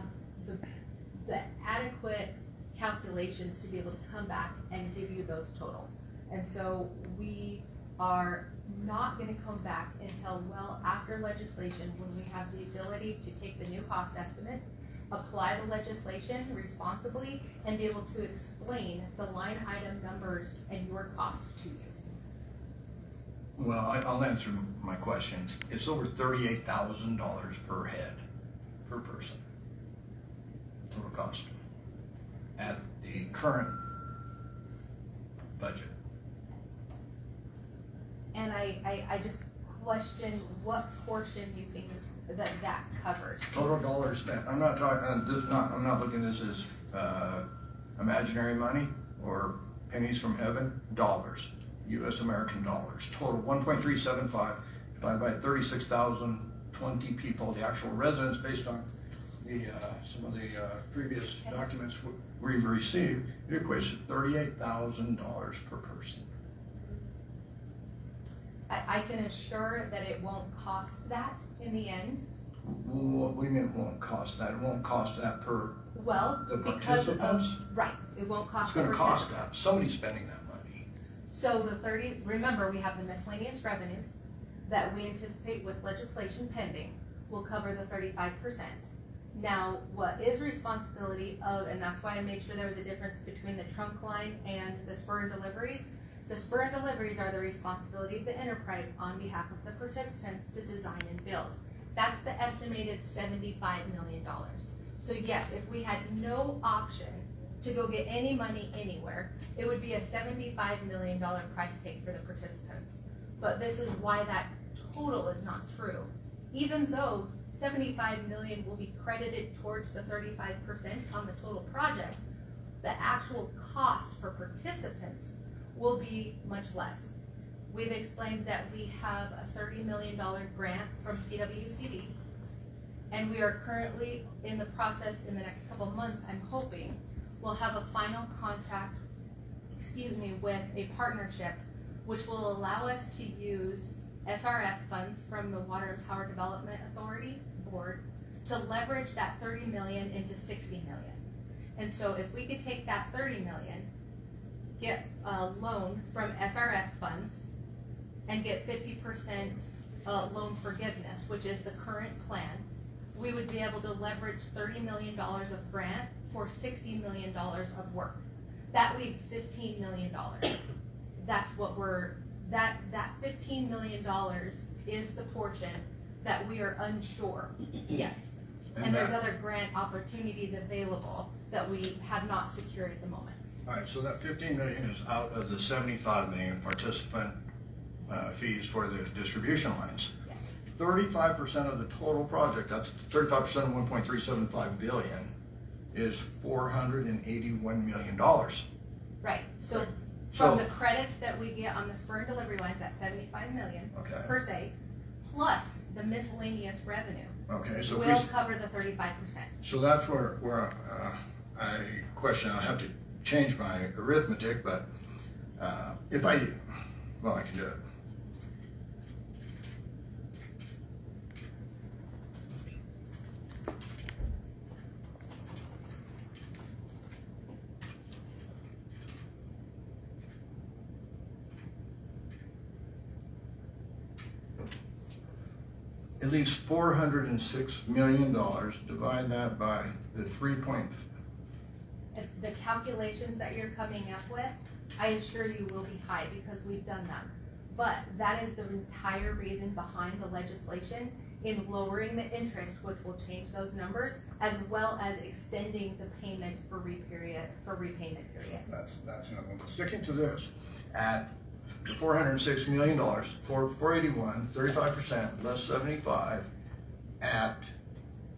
the adequate calculations to be able to come back and give you those totals. And so we are not gonna come back until well after legislation, when we have the ability to take the new cost estimate, apply the legislation responsibly, and be able to explain the line item numbers and your costs to you. Well, I'll answer my questions. It's over $38,000 per head, per person. Total cost at the current budget. And I just question what portion you think that covers. Total dollars spent. I'm not talking, I'm not looking at this as, imaginary money or pennies from heaven, dollars. US American dollars. Total 1.375 divided by 36,020 people, the actual residents based on the, some of the, previous documents we've received, it equates to $38,000 per person. I can assure that it won't cost that in the end. What we mean it won't cost that? It won't cost that per Well, the because of, participants? right, it won't cost It's the gonna cost participants. that. Somebody's spending that money. So the 30, remember, we have the miscellaneous revenues that we anticipate with legislation pending will cover the 35%. Now, what is responsibility of, and that's why I made sure there was a difference between the trunk line and the spur and deliveries. The spur and deliveries are the responsibility of the enterprise on behalf of the participants to design and build. That's the estimated $75 million. So yes, if we had no option to go get any money anywhere, it would be a $75 million price tag for the participants. But this is why that total is not true. Even though 75 million will be credited towards the 35% on the total project, the actual cost for participants will be much less. We've explained that we have a $30 million grant from CWCB, and we are currently in the process in the next couple of months, I'm hoping, we'll have a final contract, with a partnership, which will allow us to use SRF funds from the Water and Power Development Authority Board to leverage that 30 million into 60 million. And so if we could take that 30 million, get a loan from SRF funds, and get 50% loan forgiveness, which is the current plan, we would be able to leverage $30 million of grant for $60 million of work. That leaves $15 million. That's what that $15 million is the portion that we are unsure yet. And there's other grant opportunities available that we have not secured at the moment. All right, so that 15 million is out of the 75 million participant fees for the distribution lines. Yes. 35% of the total project, that's 35% of 1.375 billion, is $481 million. Right, so Right. from So- the credits that we get on the spur and delivery lines, at 75 million Okay. per se, plus the miscellaneous revenue, Okay, so if will we, cover the 35%. so that's where I question, I have to change my arithmetic, but if I can do it. At least $406 million, divide that by the 3 point, If the calculations that you're coming up with, I assure you will be high because we've done them. But that is the entire reason behind the legislation in lowering the interest, which will change those numbers, as well as extending the payment for repayment period. that's another one. Sticking to this, at $406 million, 481, 35%, less 75, at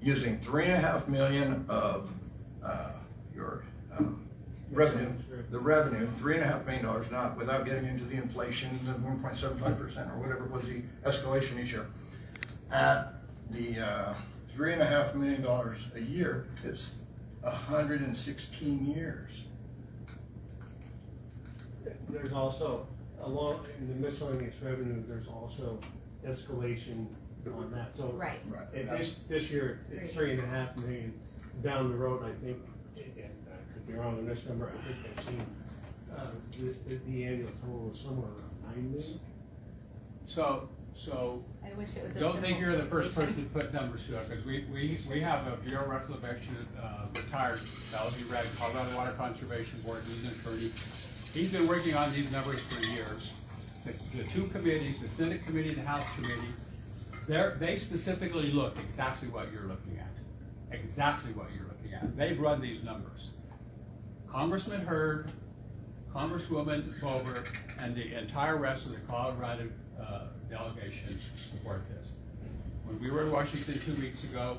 using 3.5 million of, your, revenue, the revenue, $3.5 million, not without getting into the inflation, the 1.75% or whatever was the escalation each year. At the $3.5 million a year, it's 116 years. There's also, along in the miscellaneous revenue, there's also escalation on that, so. Right. This year, it's 3.5 million. Down the road, I think, and I could be wrong on this number, I think I've seen, the annual total is somewhere around 9 million. So, I wish it was a don't think simple you're the first person equation. to put numbers to it, because we have a Bureau Reclamation, retired, Valley Red, Colorado Water Conservation Board, he's an attorney. He's been working on these numbers for years. The two committees, the Senate Committee and the House Committee, they specifically look exactly what you're looking at. Exactly what you're looking at. They've run these numbers. Congressman Hurd, Congresswoman Bober, and the entire rest of the Colorado delegation support this. When we were in Washington 2 weeks ago,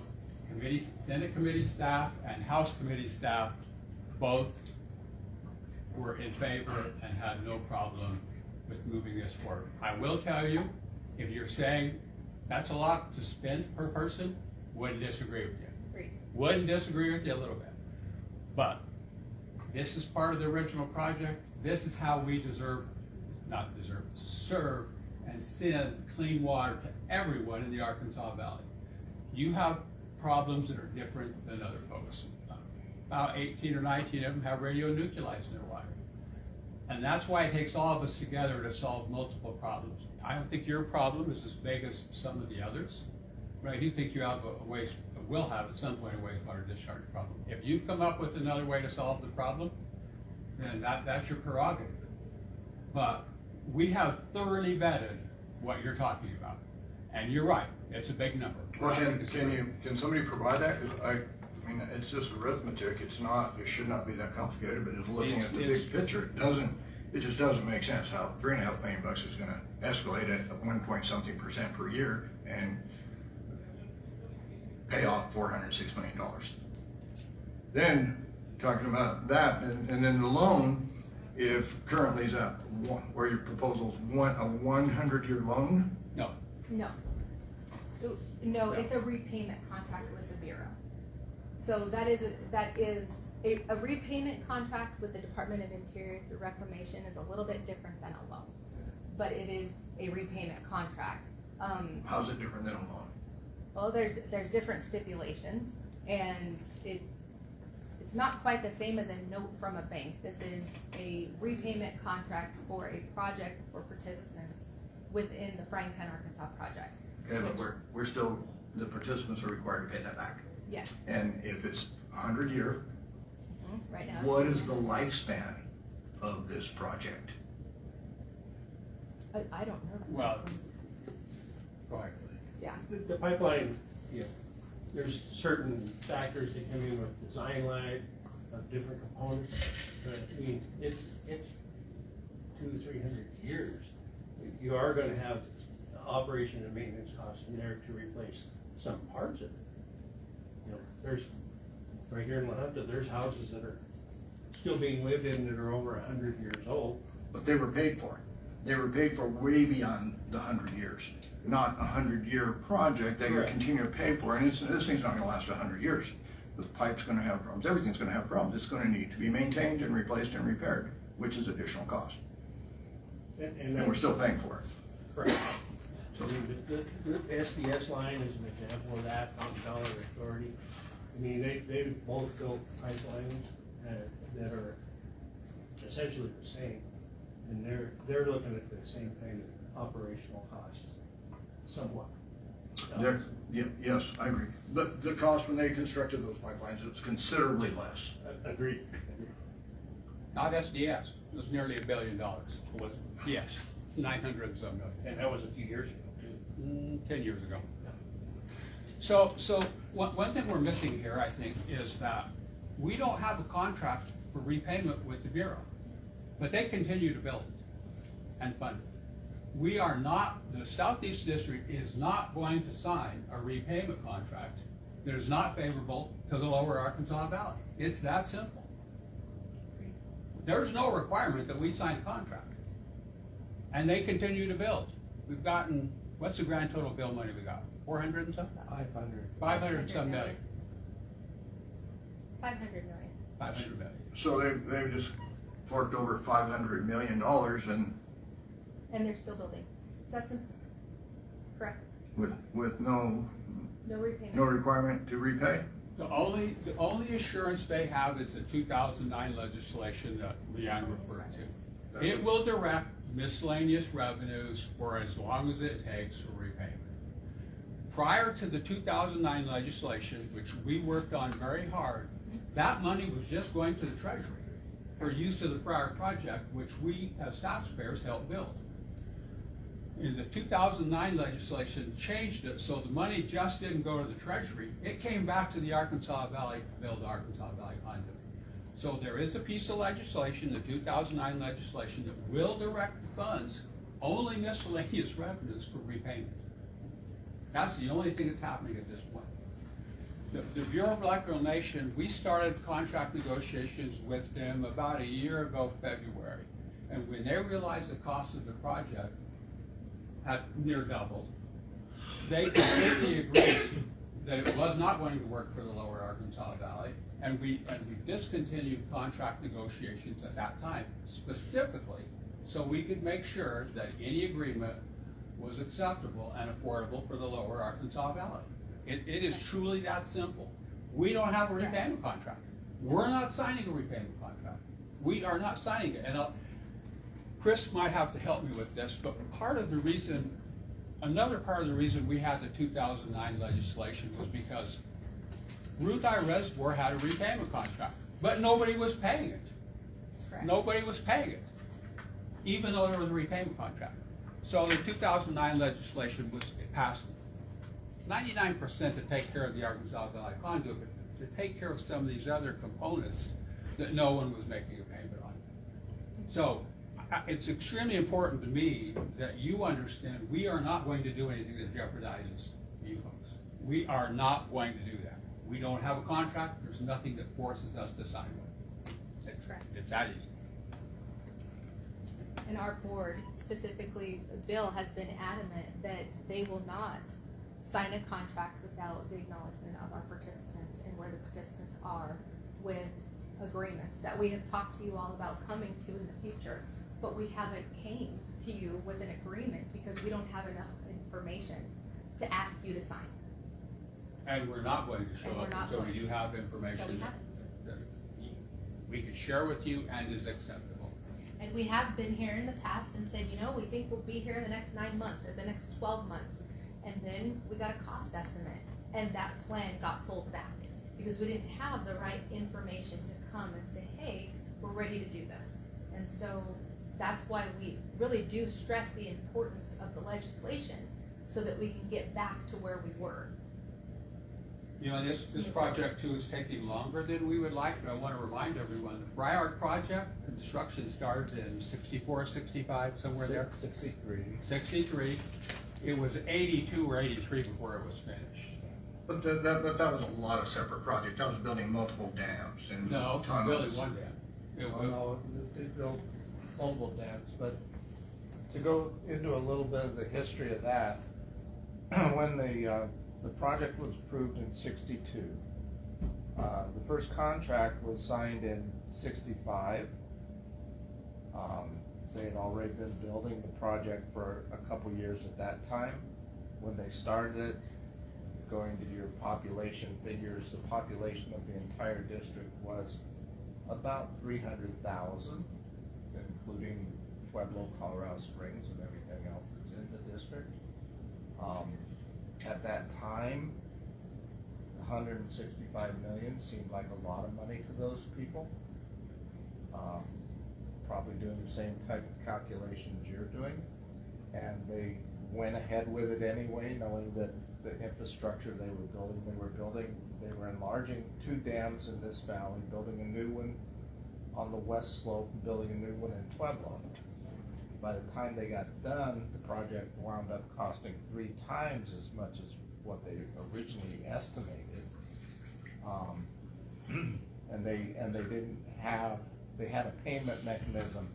Senate committee staff and House committee staff both were in favor and had no problem with moving this forward. I will tell you, if you're saying that's a lot to spend per person, wouldn't disagree with you. Agreed. Wouldn't disagree with you a little bit. But this is part of the original project. This is how we serve and send clean water to everyone in the Arkansas Valley. You have problems that are different than other folks. About 18 or 19 of them have radionuclides in their water. And that's why it takes all of us together to solve multiple problems. I don't think your problem is as big as some of the others, but I do think you have will have at some point a wastewater discharge problem. If you've come up with another way to solve the problem, then that's your prerogative. But we have thoroughly vetted what you're talking about. And you're right, it's a big number. Well, can somebody provide that? 'Cause I mean, it's just arithmetic, it should not be that complicated, but just looking at the big picture, it just doesn't make sense how $3.5 million is gonna escalate at 1.something% per year and pay off $406 million. Then, talking about that, and then the loan, if currently is at where your proposal's a 100-year loan? No, No. No, it's a repayment contract with the Bureau. So that is a repayment contract with the Department of Interior through Reclamation is a little bit different than a loan. But it is a repayment contract. How's it different than a loan? Well, there's different stipulations, and it's not quite the same as a note from a bank. This is a repayment contract for a project for participants within the Fry-Ark, Arkansas project. Okay, but we're still, the participants are required to pay that back. Yes. And if it's 100-year, Right now. what is the lifespan of this project? I don't know. well, go ahead. Yeah. The pipeline, there's certain factors that come in with design life of different components. But I mean, it's 200 to 300 years. You are gonna have operation and maintenance costs in there to replace some parts of it. There's, right here in La Junta, there's houses that are still being lived in that are over 100 years old. But they were paid for. They were paid for way beyond the 100 years, not a 100-year project that you're Correct. continuing to pay for. And this thing's not gonna last 100 years. The pipe's gonna have problems, everything's gonna have problems. It's gonna need to be maintained and replaced and repaired, which is additional cost. And we're still paying for it. Correct. So I mean, the SDS line is an example of that, Mountain Valley Authority. I mean, they both built pipelines that are essentially the same. And they're looking at the same kind of operational costs, somewhat. Yes, I agree. But the cost when they constructed those pipelines, it was considerably less. Agreed. Not SDS, it was nearly $1 billion. Was it? Yes, 900 and some million. And that was a few years ago, too. 10 years ago. So one thing we're missing here, I think, is that we don't have a contract for repayment with the Bureau, but they continue to build and fund it. We are not, the Southeast District is not going to sign a repayment contract that is not favorable to the lower Arkansas Valley. It's that simple. There's no requirement that we sign a contract. And they continue to build. We've gotten, what's the grand total bill money we got? 400 and something? 500. 500 and some million. 500 million. 500 million. So they've just forked over $500 million And they're still building. Is that simple? Correct? with no No repayment. requirement to repay? The only assurance they have is the 2009 legislation that Leanne referred to. It will direct miscellaneous revenues for as long as it takes for repayment. Prior to the 2009 legislation, which we worked on very hard, that money was just going to the Treasury for use of the Fry-Ark project, which we as taxpayers helped build. In the 2009 legislation changed it so the money just didn't go to the Treasury. It came back to the Arkansas Valley to build the Arkansas Valley Conduit. So there is a piece of legislation, the 2009 legislation, that will direct the funds, only miscellaneous revenues for repayment. That's the only thing that's happening at this point. The Bureau of Reclamation, we started contract negotiations with them about a year ago, February. And when they realized the cost of the project had near doubled, they completely agreed that it was not going to work for the lower Arkansas Valley, and we discontinued contract negotiations at that time, specifically so we could make sure that any agreement was acceptable and affordable for the lower Arkansas Valley. It is truly that simple. We don't have a repayment contract. We're not signing a repayment contract. We are not signing it. And Chris might have to help me with this, but another part of the reason we had the 2009 legislation was because Rudai Reservoir had a repayment contract, but nobody was paying it. Correct. Nobody was paying it, even though there was a repayment contract. So the 2009 legislation was passed 99% to take care of the Arkansas Valley Conduit, but to take care of some of these other components that no one was making a payment on. So it's extremely important to me that you understand we are not going to do anything that jeopardizes you folks. We are not going to do that. We don't have a contract. There's nothing that forces us to sign one. It's that easy. And our board, specifically Bill, has been adamant that they will not sign a contract without the acknowledgement of our participants and where the participants are with agreements that we have talked to you all about coming to in the future. But we haven't came to you with an agreement because we don't have enough information to ask you to sign. And we're not going to show And we're up not until going you to. have So information we haven't. that we can share with you and is acceptable. And we have been here in the past and said, you know, we think we'll be here in the next 9 months or the next 12 months. And then we got a cost estimate and that plan got pulled back because we didn't have the right information to come and say, hey, we're ready to do this. And so that's why we really do stress the importance of the legislation so that we can get back to where we were. You know, this project too is taking longer than we would like, but I want to remind everyone, the Fry-Ark project, construction started in 64, 65, somewhere there. 63. 63. It was 82 or 83 before it was finished. But that was a lot of separate projects. That was building multiple dams and No, tunnels. really one dam. It Oh, was, no, they built multiple dams, but to go into a little bit of the history of that, when the project was approved in 62, the first contract was signed in 65. They had already been building the project for a couple years at that time. When they started it, going to your population figures, the population of the entire district was about 300,000, including Pueblo, Colorado Springs, and everything else that's in the district. At that time, 165 million seemed like a lot of money to those people. Probably doing the same type of calculations you're doing, and they went ahead with it anyway, knowing that the infrastructure they were enlarging 2 dams in this valley, building a new one on the west slope, and building a new one in Pueblo. by the time they got done, the project wound up costing 3 times as much as what they originally estimated. And they didn't have, they had a payment mechanism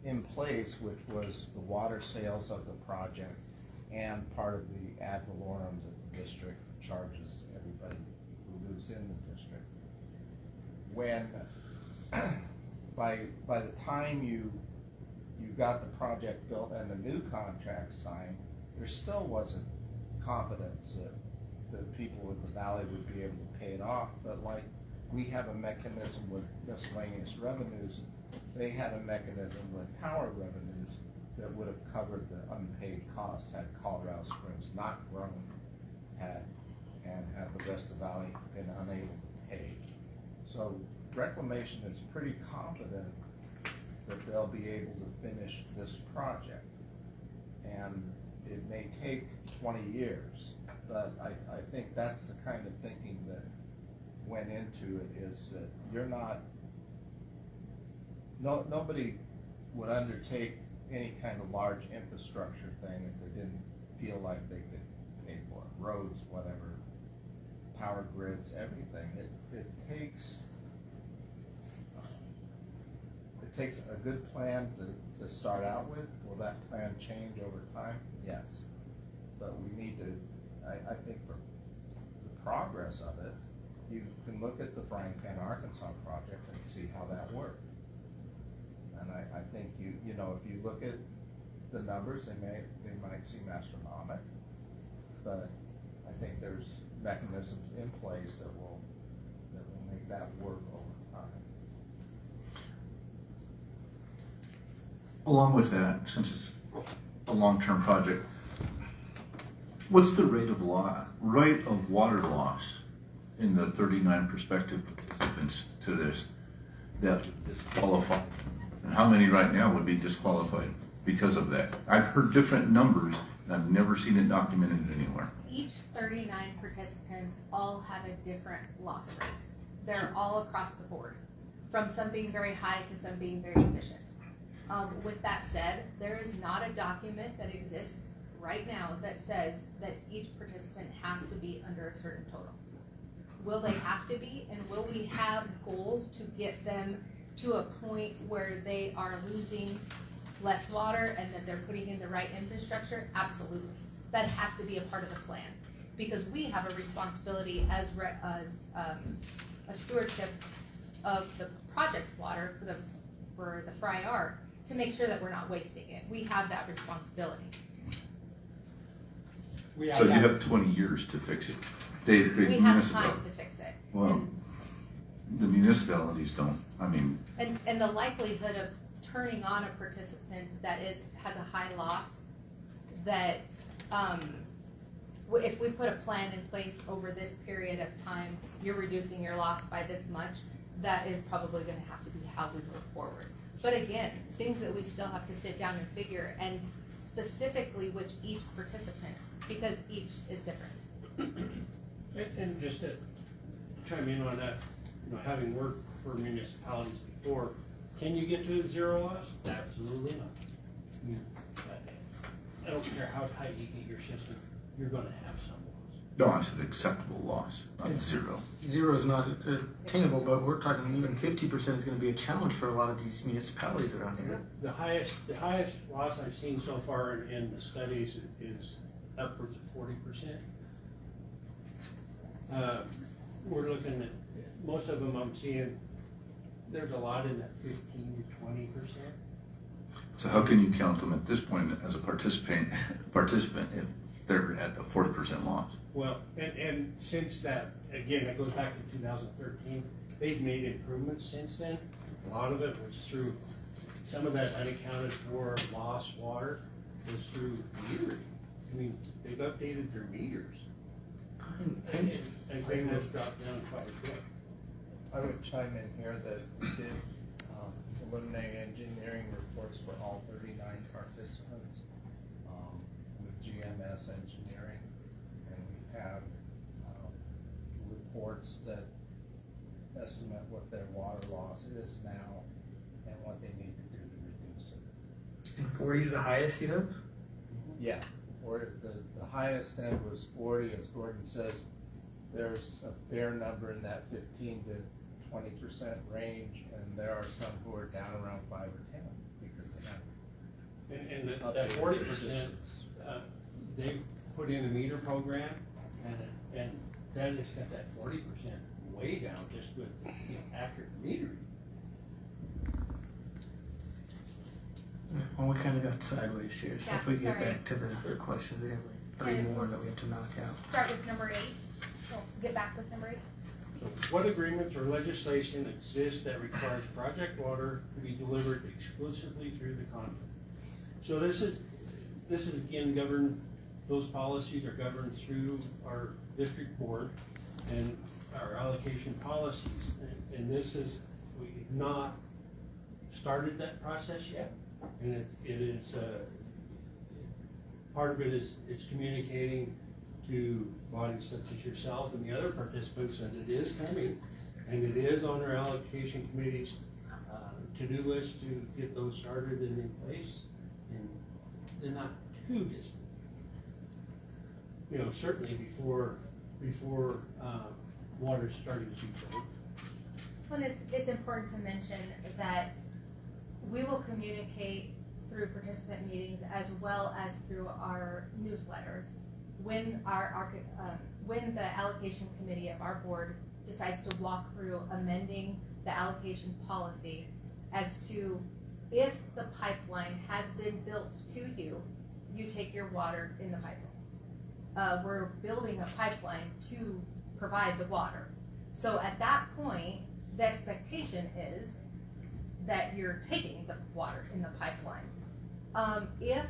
in place, which was the water sales of the project and part of the ad valorem that the district charges everybody who lives in the district. When, by the time you got the project built and the new contract signed, there still wasn't confidence that the people in the valley would be able to pay it off. But like we have a mechanism with miscellaneous revenues, they had a mechanism with power revenues that would have covered the unpaid costs had Colorado Springs not grown, had the rest of the valley been unable to pay. So Reclamation is pretty confident that they'll be able to finish this project. And it may take 20 years, but I think that's the kind of thinking that went into it, is that you're not, nobody would undertake any kind of large infrastructure thing if they didn't feel like they could pay for it. Roads, whatever, power grids, everything. It takes a good plan to start out with. Will that plan change over time? Yes. But we need to, I think for the progress of it, you can look at the Fry-Ark, Arkansas project and see how that worked. And I think you know, if you look at the numbers, they might seem astronomical, but I think there's mechanisms in place that will make that work over time. Along with that, since it's a long-term project, what's the rate of water loss in the 39 prospective participants to this that disqualify? And how many right now would be disqualified because of that? I've heard different numbers, and I've never seen it documented anywhere. Each 39 participants all have a different loss rate. They're all across the board, from some being very high to some being very efficient. With that said, there is not a document that exists right now that says that each participant has to be under a certain total. Will they have to be, and will we have goals to get them to a point where they are losing less water and that they're putting in the right infrastructure? Absolutely. That has to be a part of the plan, because we have a responsibility as a stewardship of the project water for the Fry-Ark to make sure that we're not wasting it. We have that responsibility. So you have 20 years to fix it. We have time to fix it. Well, the municipalities don't. I mean, and the likelihood of turning on a participant that has a high loss, that if we put a plan in place over this period of time, you're reducing your loss by this much, that is probably going to have to be how we move forward. But again, things that we still have to sit down and figure, and specifically which each participant, because each is different. And just to chime in on that, you know, having worked for municipalities before, can you get to a zero loss? Absolutely not. I don't care how tight you get your system, you're gonna have some loss. no, I said acceptable loss, not zero. Zero is not attainable, but we're talking even 50% is going to be a challenge for a lot of these municipalities around here. The highest loss I've seen so far in the studies is upwards of 40%. We're looking at, most of them I'm seeing, there's a lot in that 15 to 20%. So how can you count them at this point as a participant if they're at a 40% loss? Well, and since that, again, that goes back to 2013, they've made improvements since then. A lot of it was through, some of that unaccounted for lost water was through metering. I mean, they've updated their meters. And things have dropped down quite a bit. I would chime in here that we did eliminate engineering reports for all 39 participants with GMS engineering, and we have reports that estimate what their water loss is now and what they need to do to reduce it. And 40 is the highest you have? Yeah, or the highest end was 40, as Gordon says, there's a fair number in that 15 to 20% range, and there are some who are down around 5 or 10 because of that. And that 40%, they put in a meter program, and that has got that 40% way down just with accurate metering. Well, we kind of got sideways here, so Yeah, if we get sorry. back to the questions, we have like 3 Okay, more let's that we have to knock out. Start with number 8. We'll get back with number 8. So what agreements or legislation exists that requires project water to be delivered exclusively through the conduit? So this is again governed, those policies are governed through our district board and our allocation policies. And this is, we've not started that process yet. And it is, part of it is, it's communicating to bodies such as yourself and the other participants that it is coming, and it is on our allocation committee's to-do list to get those started and in place, and they're not too distant. Certainly before water's starting to flow. Well, it's important to mention that we will communicate through participant meetings as well as through our newsletters when when the allocation committee of our board decides to walk through amending the allocation policy as to if the pipeline has been built to you, you take your water in the pipeline. We're building a pipeline to provide the water. So at that point, the expectation is that you're taking the water in the pipeline. If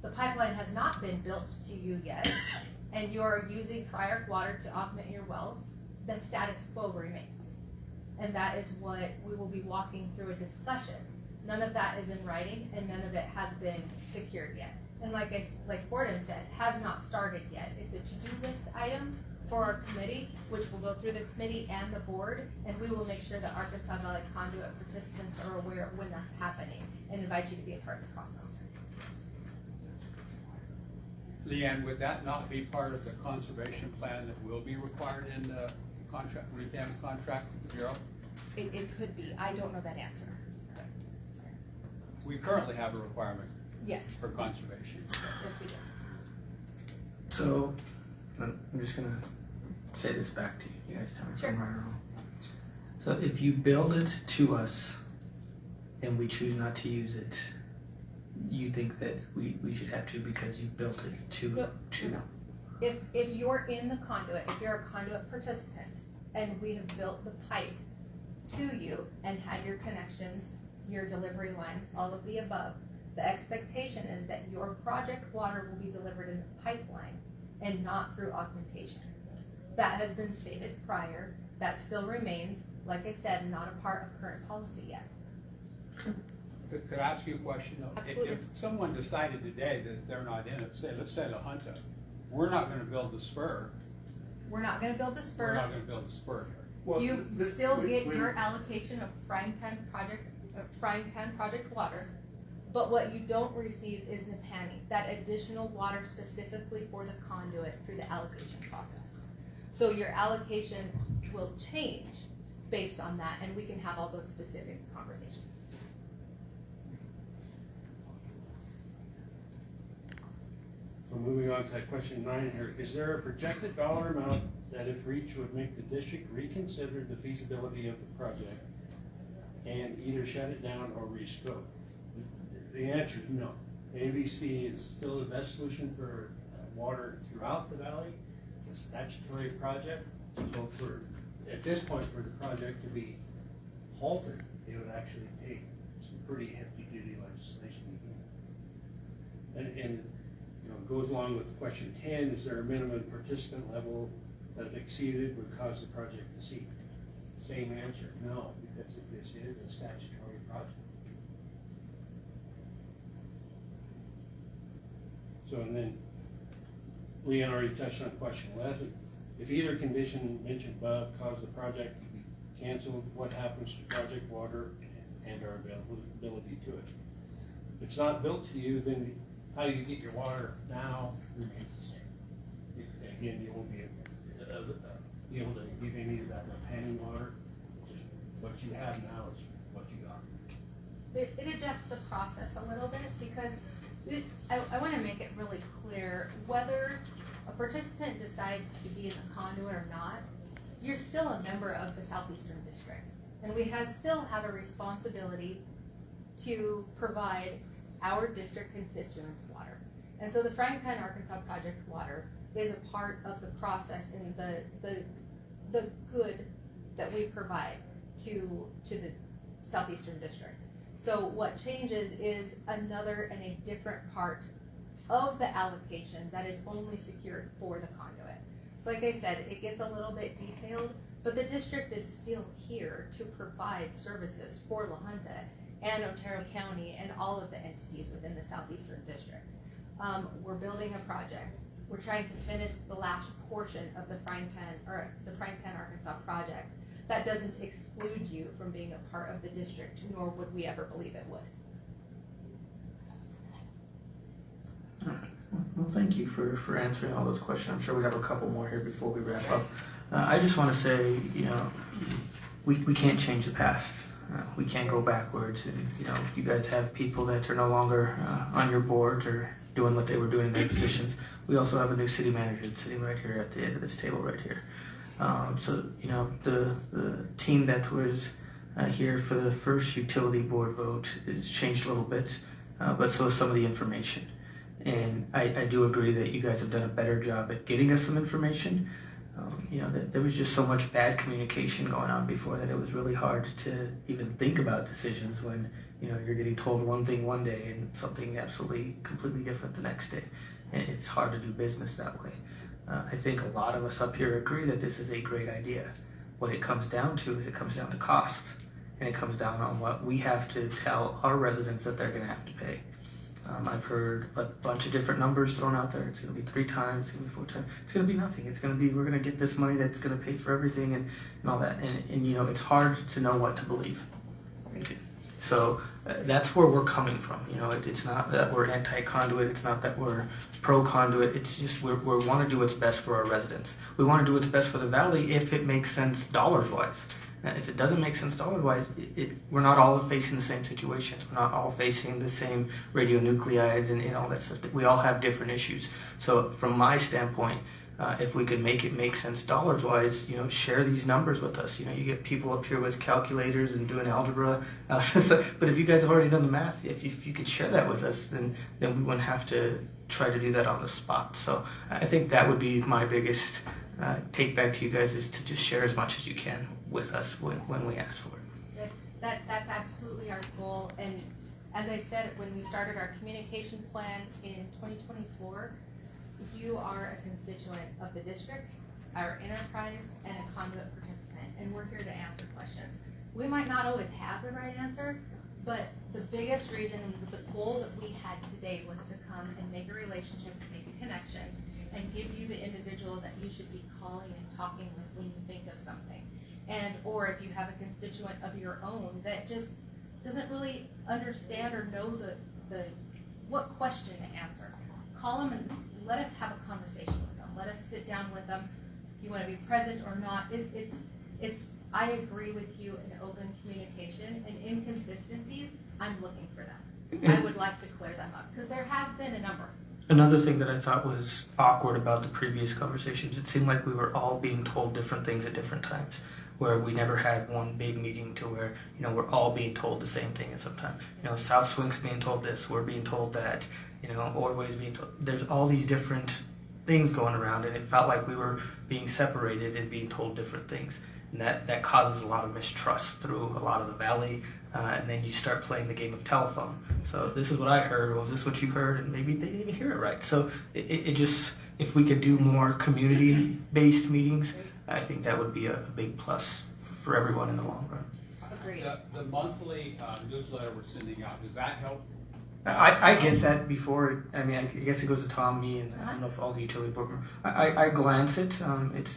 the pipeline has not been built to you yet, and you're using Fry-Ark water to augment your wells, the status quo remains. And that is what we will be walking through a discussion. None of that is in writing, and none of it has been secured yet. And like Gordon said, has not started yet. It's a to-do list item for our committee, which will go through the committee and the board, and we will make sure that Arkansas Valley Conduit participants are aware of when that's happening and invite you to be a part of the process. Leanne, would that not be part of the conservation plan that will be required in the contract, repayment contract with the Bureau? It could be. I don't know that answer. Sorry. We currently have a requirement Yes. for conservation. Yes, we do. So, I'm just gonna say this back to you. You guys tell me if I'm Sure. right or wrong. So if you build it to us and we choose not to use it, you think that we should have to because you built it to. No. If you're in the conduit, if you're a conduit participant, and we have built the pipe to you and had your connections, your delivery lines, all of the above, the expectation is that your project water will be delivered in the pipeline and not through augmentation. That has been stated prior. That still remains, like I said, not a part of current policy yet. Could I ask you a question though? Absolutely. If someone decided today that they're not in it, let's say La Junta, we're not gonna build the spur, We're not gonna build the we're spur. not gonna build the spur here. Well, You this- still we- get we- your allocation of frying pan project water, but what you don't receive is Napani, that additional water specifically for the conduit through the allocation process. So your allocation will change based on that, and we can have all those specific conversations. So moving on to question 9 here, is there a projected dollar amount that if reached would make the district reconsider the feasibility of the project and either shut it down or rescope? The answer is no. AVC is still the best solution for water throughout the valley. It's a statutory project, so at this point, for the project to be halted, it would actually take some pretty hefty duty legislation. And it goes along with question 10, is there a minimum participant level that if exceeded would cause the project to cease? Same answer, no, because this is a statutory project. So, and then Leon already touched on question 11. If either condition mentioned above caused the project to be canceled, what happens to project water and our availability to it? it's not built to you, then how you get your water now remains the same. Again, you won't be able to give any of that penny water. Just what you have now is what you got. It adjusts the process a little bit because I want to make it really clear whether a participant decides to be in the conduit or not, you're still a member of the Southeastern District. And we still have a responsibility to provide our district constituents water. And so the Frying Pan Arkansas Project water is a part of the process and the good that we provide to the Southeastern District. So what changes is another and a different part of the allocation that is only secured for the conduit. So like I said, it gets a little bit detailed, but the district is still here to provide services for La Junta and Otero County and all of the entities within the Southeastern District. We're building a project. We're trying to finish the last portion of the Frying Pan Arkansas project. That doesn't exclude you from being a part of the district, nor would we ever believe it would. All right. Well, thank you for answering all those questions. I'm sure we have a couple more here before we wrap up. I just want to say, we can't change the past. We can't go backwards. And, you guys have people that are no longer on your board or doing what they were doing in their positions. We also have a new city manager that's sitting right here at the end of this table right here. So, the team that was here for the first utility board vote has changed a little bit, but so has some of the information. And I do agree that you guys have done a better job at getting us some information. There was just so much bad communication going on before that it was really hard to even think about decisions when, you're getting told one thing one day and something absolutely completely different the next day. And it's hard to do business that way. I think a lot of us up here agree that this is a great idea. What it comes down to is it comes down to cost. And it comes down on what we have to tell our residents that they're going to have to pay. I've heard a bunch of different numbers thrown out there. It's going to be 3 times, it's going to be 4 times. It's going to be nothing. It's going to be, we're going to get this money that's going to pay for everything and all that. And it's hard to know what to believe. Okay. So that's where we're coming from. It's not that we're anti-conduit. It's not that we're pro-conduit. It's just we want to do what's best for our residents. We want to do what's best for the valley if it makes sense dollars-wise. Now, if it doesn't make sense dollar-wise, we're not all facing the same situations. We're not all facing the same radionuclides and all that stuff. We all have different issues. So from my standpoint, if we could make it make sense dollars-wise, share these numbers with us. You get people up here with calculators and doing algebra. But if you guys have already done the math, if you could share that with us, then we wouldn't have to try to do that on the spot. So I think that would be my biggest take back to you guys, is to just share as much as you can with us when we ask for it. That's absolutely our goal. And as I said, when we started our communication plan in 2024, you are a constituent of the district, our enterprise, and a conduit participant, and we're here to answer questions. We might not always have the right answer, but the biggest reason, the goal that we had today was to come and make a relationship, make a connection, and give you the individual that you should be calling and talking with when you think of something. Or if you have a constituent of your own that just doesn't really understand or know what question to answer, call them and let us have a conversation with them. Let us sit down with them. If you want to be present or not, I agree with you in open communication, and inconsistencies, I'm looking for them. I would like to clear them up because there has been a number. Another thing that I thought was awkward about the previous conversations, it seemed like we were all being told different things at different times, where we never had one big meeting to where, we're all being told the same thing at some time. South Swing's being told this, we're being told that, Ordway's being told. There's all these different things going around, and it felt like we were being separated and being told different things. And that causes a lot of mistrust through a lot of the valley, and then you start playing the game of telephone. So this is what I heard, well, is this what you heard? And maybe they didn't even hear it right. So it just, if we could do more community-based meetings, I think that would be a big plus for everyone in the long run. Agreed. The monthly newsletter we're sending out, does that help? I get that before. I mean, I guess it goes to Tom, me, and I don't know if all the utility board members. I glance it.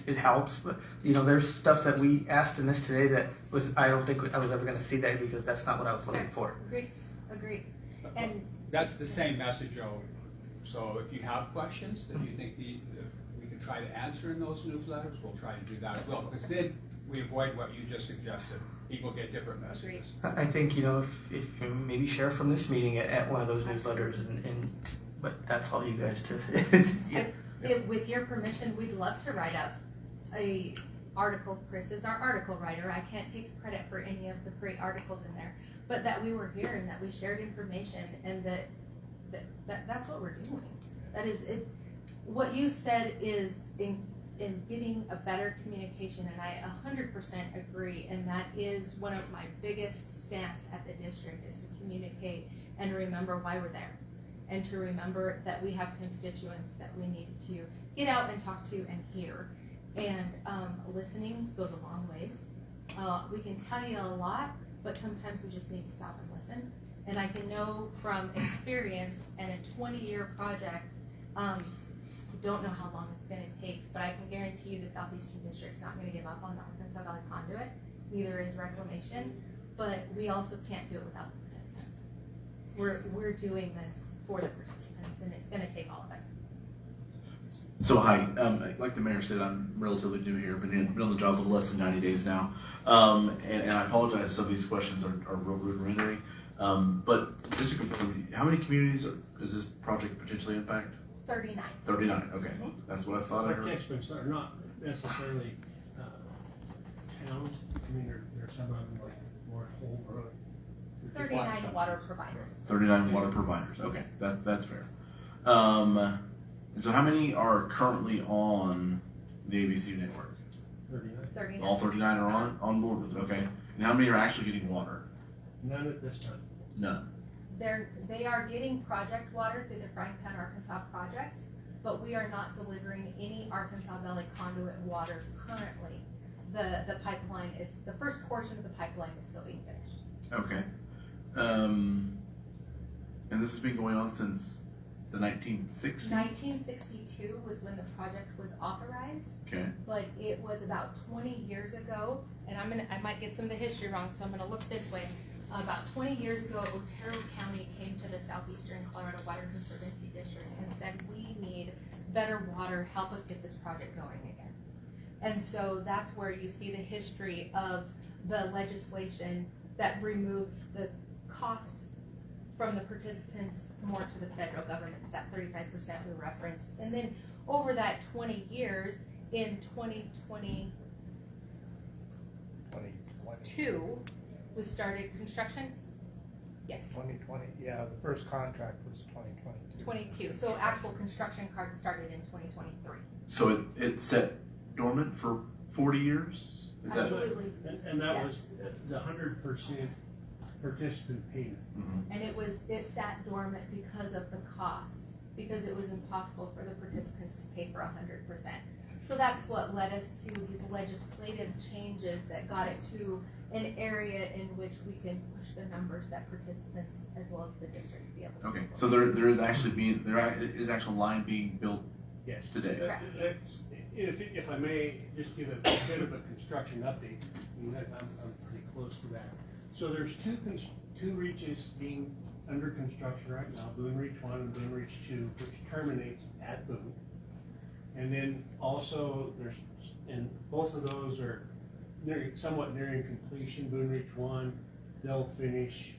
It helps, but there's stuff that we asked in this today that was, I don't think I was ever going to see that because that's not what I was looking for. Agreed. And that's the same message over. So if you have questions that you think we can try to answer in those newsletters, we'll try to do that as well, because then we avoid what you just suggested. People get different messages. I think, if you maybe share from this meeting at one of those newsletters but that's all you guys to, yeah. If, with your permission, we'd love to write up a article. Chris is our article writer. I can't take credit for any of the great articles in there, but that we were here and that we shared information and that's what we're doing. That is it. What you said is in getting a better communication, and I 100% agree, and that is one of my biggest stance at the district is to communicate and remember why we're there, and to remember that we have constituents that we need to get out and talk to and hear, and listening goes a long ways. We can tell you a lot, but sometimes we just need to stop and listen, and I can know from experience and a 20-year project, don't know how long it's going to take, but I can guarantee you the Southeastern District's not going to give up on the Arkansas Valley Conduit. Neither is Reclamation, but we also can't do it without the participants. We're doing this for the participants, and it's going to take all of us. So hi, like the mayor said, I'm relatively new here, been on the job a little less than 90 days now. And I apologize if some of these questions are real rude and rendering. But just to confirm, how many communities does this project potentially impact? 39. 39, okay. That's what I thought I heard. Participants are not necessarily towns. I mean, there are some of them like North Holbrook. 39 water providers. 39 water providers, okay, that's fair. And so how many are currently on the ABC network? 39. 39. All 39 are on board with it, okay. And how many are actually getting water? None at this time. None. They are getting project water through the Fry-Ark, Arkansas project, but we are not delivering any Arkansas Valley Conduit water currently. The pipeline is, the first portion of the pipeline is still being finished. Okay. And this has been going on since the 1960s? 1962 was when the project was authorized, Okay. but it was about 20 years ago, and I might get some of the history wrong, so I'm gonna look this way. About 20 years ago, Otero County came to the Southeastern Colorado Water Conservancy District and said, we need better water, help us get this project going again. And so that's where you see the history of the legislation that removed the cost from the participants more to the federal government, to that 35% we referenced. And then over that 20 years, in 2022, we started construction. Yes. 2020, yeah, the first contract was 2022. 22. So actual construction started in 2023. So it sat dormant for 40 years? Is that? Absolutely. And that Yes. was the 100% participant payment. Mhm. And it sat dormant because of the cost, because it was impossible for the participants to pay for 100%. So that's what led us to these legislative changes that got it to an area in which we can push the numbers that participants as well as the district be able to. Okay, so there is actual line being built Yes. today. Correct. If I may just give a bit of a construction update, I mean, I'm pretty close to that. So there's two reaches being under construction right now, Boone Reach 1 and Boone Reach 2, which terminates at Boone. And then also and both of those are somewhat nearing completion. Boone Reach 1, they'll finish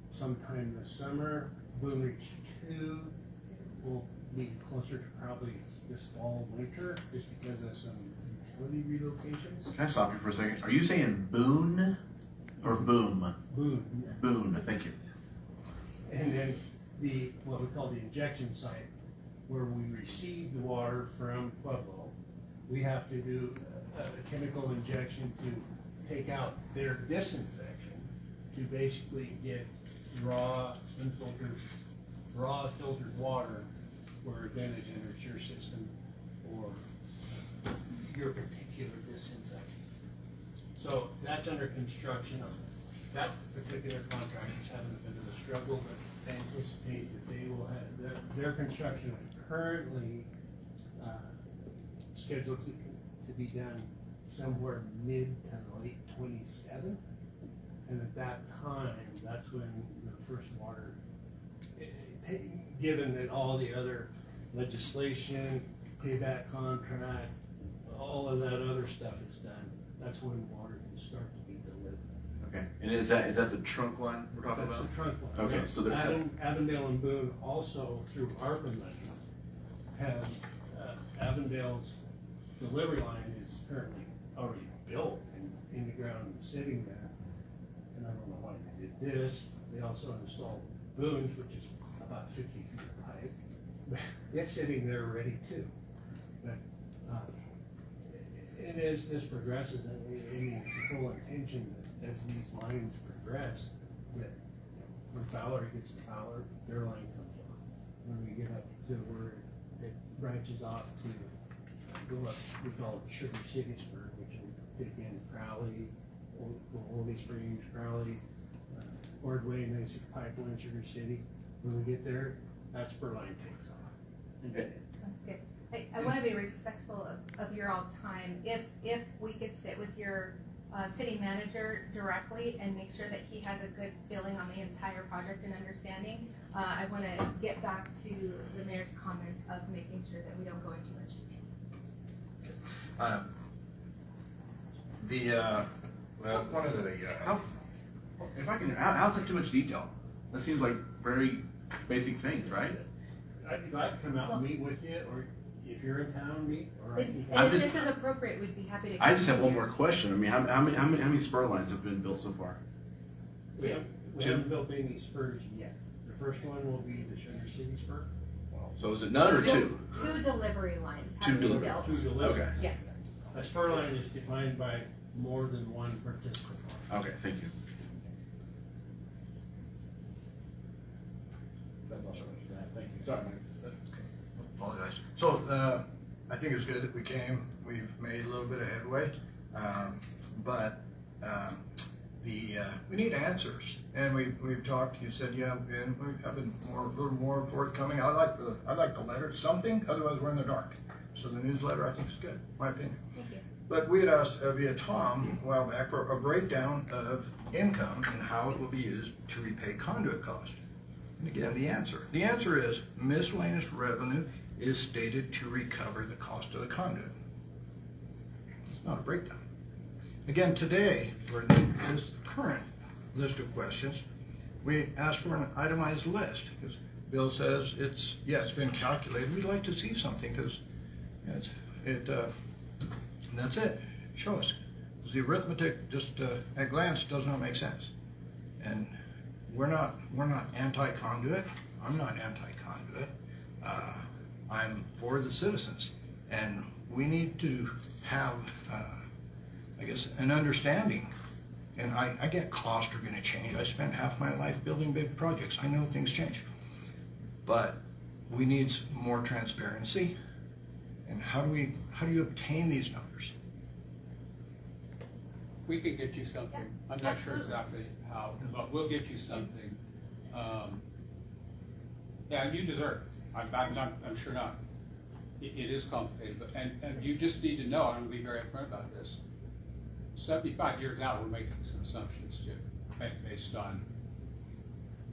sometime this summer. Boone Reach 2 will be closer to probably this fall, winter, just because of some utility relocations. Can I stop you for a second? Are you saying Boone or Boom? Boone. Boone, thank you. And then what we call the injection site, where we receive the water from Pueblo, we have to do a chemical injection to take out their disinfection, to basically get raw filtered water, where then it enters your system or your particular disinfection. So that's under construction. That particular contract is having a bit of a struggle, but I anticipate that they will have, their construction is currently scheduled to be done somewhere mid to late 27. And at that time, that's when the first water, given that all the other legislation, payback contracts, all of that other stuff is done, that's when water can start to be delivered. Okay, and is that the trunk line we're talking That's about? the trunk line. Okay, so they're. Avondale and Boone also through ARPA money have, Avondale's delivery line is currently already built and in the ground and sitting there. And I don't know why they did this. They also installed Boone's, which is about 50 feet of pipe. It's sitting there ready too. But, and as this progresses, and the full intention that as these lines progress, that when Fowler gets to Fowler, their line comes off. When we get up to where it branches off to go up, we call it Sugar Citysburg, which will take in Crowley, Holy Springs, Crowley, Ordway, and then it's Pipeline, Sugar City. When we get there, that's where line takes off. Okay. That's good. I want to be respectful of your all time. If we could sit with your city manager directly and make sure that he has a good feeling on the entire project and understanding, I want to get back to the mayor's comment of making sure that we don't go into too much detail. Well, one of the, If I can, how's that too much detail? That seems like very basic things, right? I'd come out and meet with you, or if you're in town, meet, or I can. And if this is appropriate, we'd be happy to. I just have one continue. more question. I mean, how many spur lines have been built so far? We haven't built any spurs yet. The first one will be the Sugar City spur. So is it none or two? Two delivery lines Two have been delivery- built. Two deliveries. Okay. Yes. A spur line is defined by more than one participant. Okay, thank you. That's all I have. Thank you. Sorry, Mike. apologize. So, I think it's good that we came, we've made a little bit of headway, but we need answers. And we've talked, you said, yeah, and we've been a little more forthcoming. I like the letter, something, otherwise we're in the dark. So the newsletter, I think, is good, my opinion. Thank you. But we had asked via Tom a while back for a breakdown of income and how it will be used to repay conduit cost. And again, the answer is miscellaneous revenue is stated to recover the cost of the conduit. It's not a breakdown. Again, today, for this current list of questions, we asked for an itemized list, because Bill says it's been calculated. We'd like to see something, because that's it. Show us. The arithmetic just at glance does not make sense. And we're not anti-conduit. I'm not anti-conduit. I'm for the citizens, and we need to have, I guess, an understanding. And I get costs are going to change. I spent half my life building big projects. I know things change, but we need more transparency. And how do you obtain these numbers? We can get you something. Yeah, I'm not sure absolutely. exactly how, but we'll get you something. Yeah, and you deserve it. I'm sure not. It is complicated, but, and you just need to know, and I'm gonna be very upfront about this. 75 years out, we're making some assumptions too, based on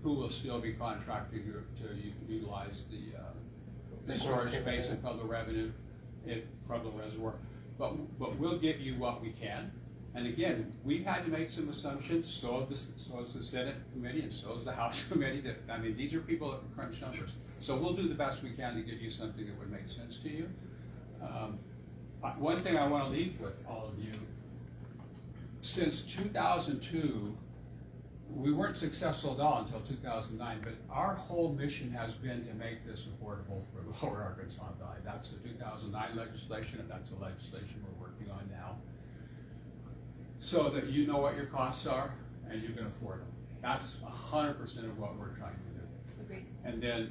who will still be contracting to utilize the storage space and public revenue, public reservoir. But we'll give you what we can. And again, we've had to make some assumptions, so has the Senate committee, and so has the House committee. These are people that crunch numbers. So we'll do the best we can to give you something that would make sense to you. One thing I want to leave with all of you, since 2002, we weren't successful at all until 2009, but our whole mission has been to make this affordable for the lower Arkansas Valley. That's the 2009 legislation, and that's the legislation we're working on now. So that you know what your costs are and you can afford them. That's 100% of what we're trying to do. Agreed. And then,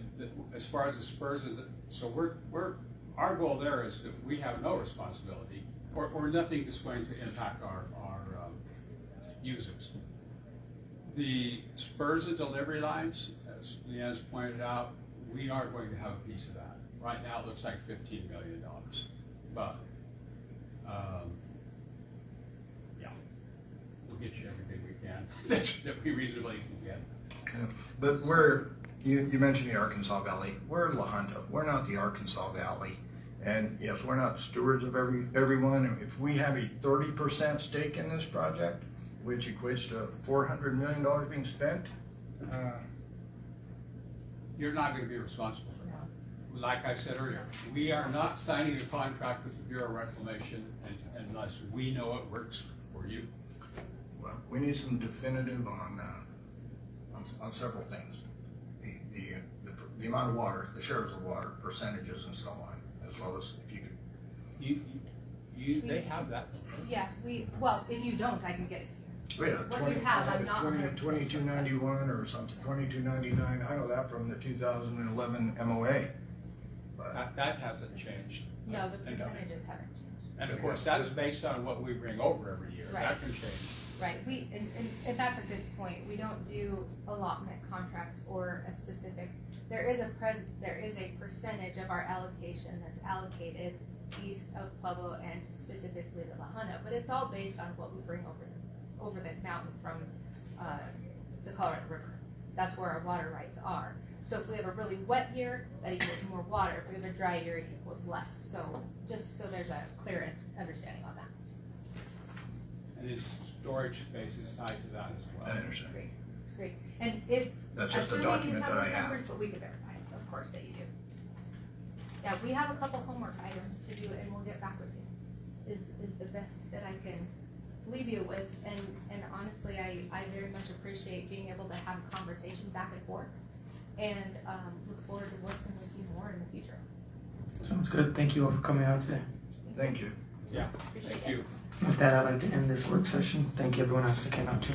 as far as the spurs, our goal there is that we have no responsibility, or nothing that's going to impact our users. The spurs and delivery lines, as Leanne's pointed out, we are going to have a piece of that. Right now, it looks like $15 million, but yeah, we'll get you everything we can that we reasonably can get. But we're You mentioned the Arkansas Valley. We're La Junta. We're not the Arkansas Valley. And yes, we're not stewards of everyone. If we have a 30% stake in this project, which equates to $400 million being spent, You're not gonna be responsible for that. Like I said earlier, we are not signing a contract with the Bureau of Reclamation unless we know it works for you. well, we need some definitive on several things. The amount of water, the shares of water, percentages and so on, as well as if you could. They have that. Yeah, well, if you don't, I can get it to you. Yeah, What you have, I'm not 100% 2291 or something, 2299, I know that from the 2011 MOA. But That hasn't changed. No, the percentages haven't changed. And of course, that's based on what we bring over every year. Right. That can change. Right, and that's a good point. We don't do allotment contracts or a specific, there is a percentage of our allocation that's allocated east of Pueblo and specifically to La Junta, but it's all based on what we bring over the mountain from, the Colorado River. That's where our water rights are. So if we have a really wet year, that equals more water. If we have a dry year, it equals less. So just so there's a clear understanding on that. And its storage space is tied to that as well. I understand. Great. And if, That's just a assuming you document have that I those have. numbers, but we can verify, of course, that you do. Yeah, we have a couple homework items to do and we'll get back with you, is the best that I can leave you with. And honestly, I very much appreciate being able to have a conversation back and forth and look forward to working with you more in the future. Sounds good. Thank you all for coming out today. thank you. Yeah, Appreciate thank it. you. With that, I'd like to end this work session. Thank you everyone else that came out too.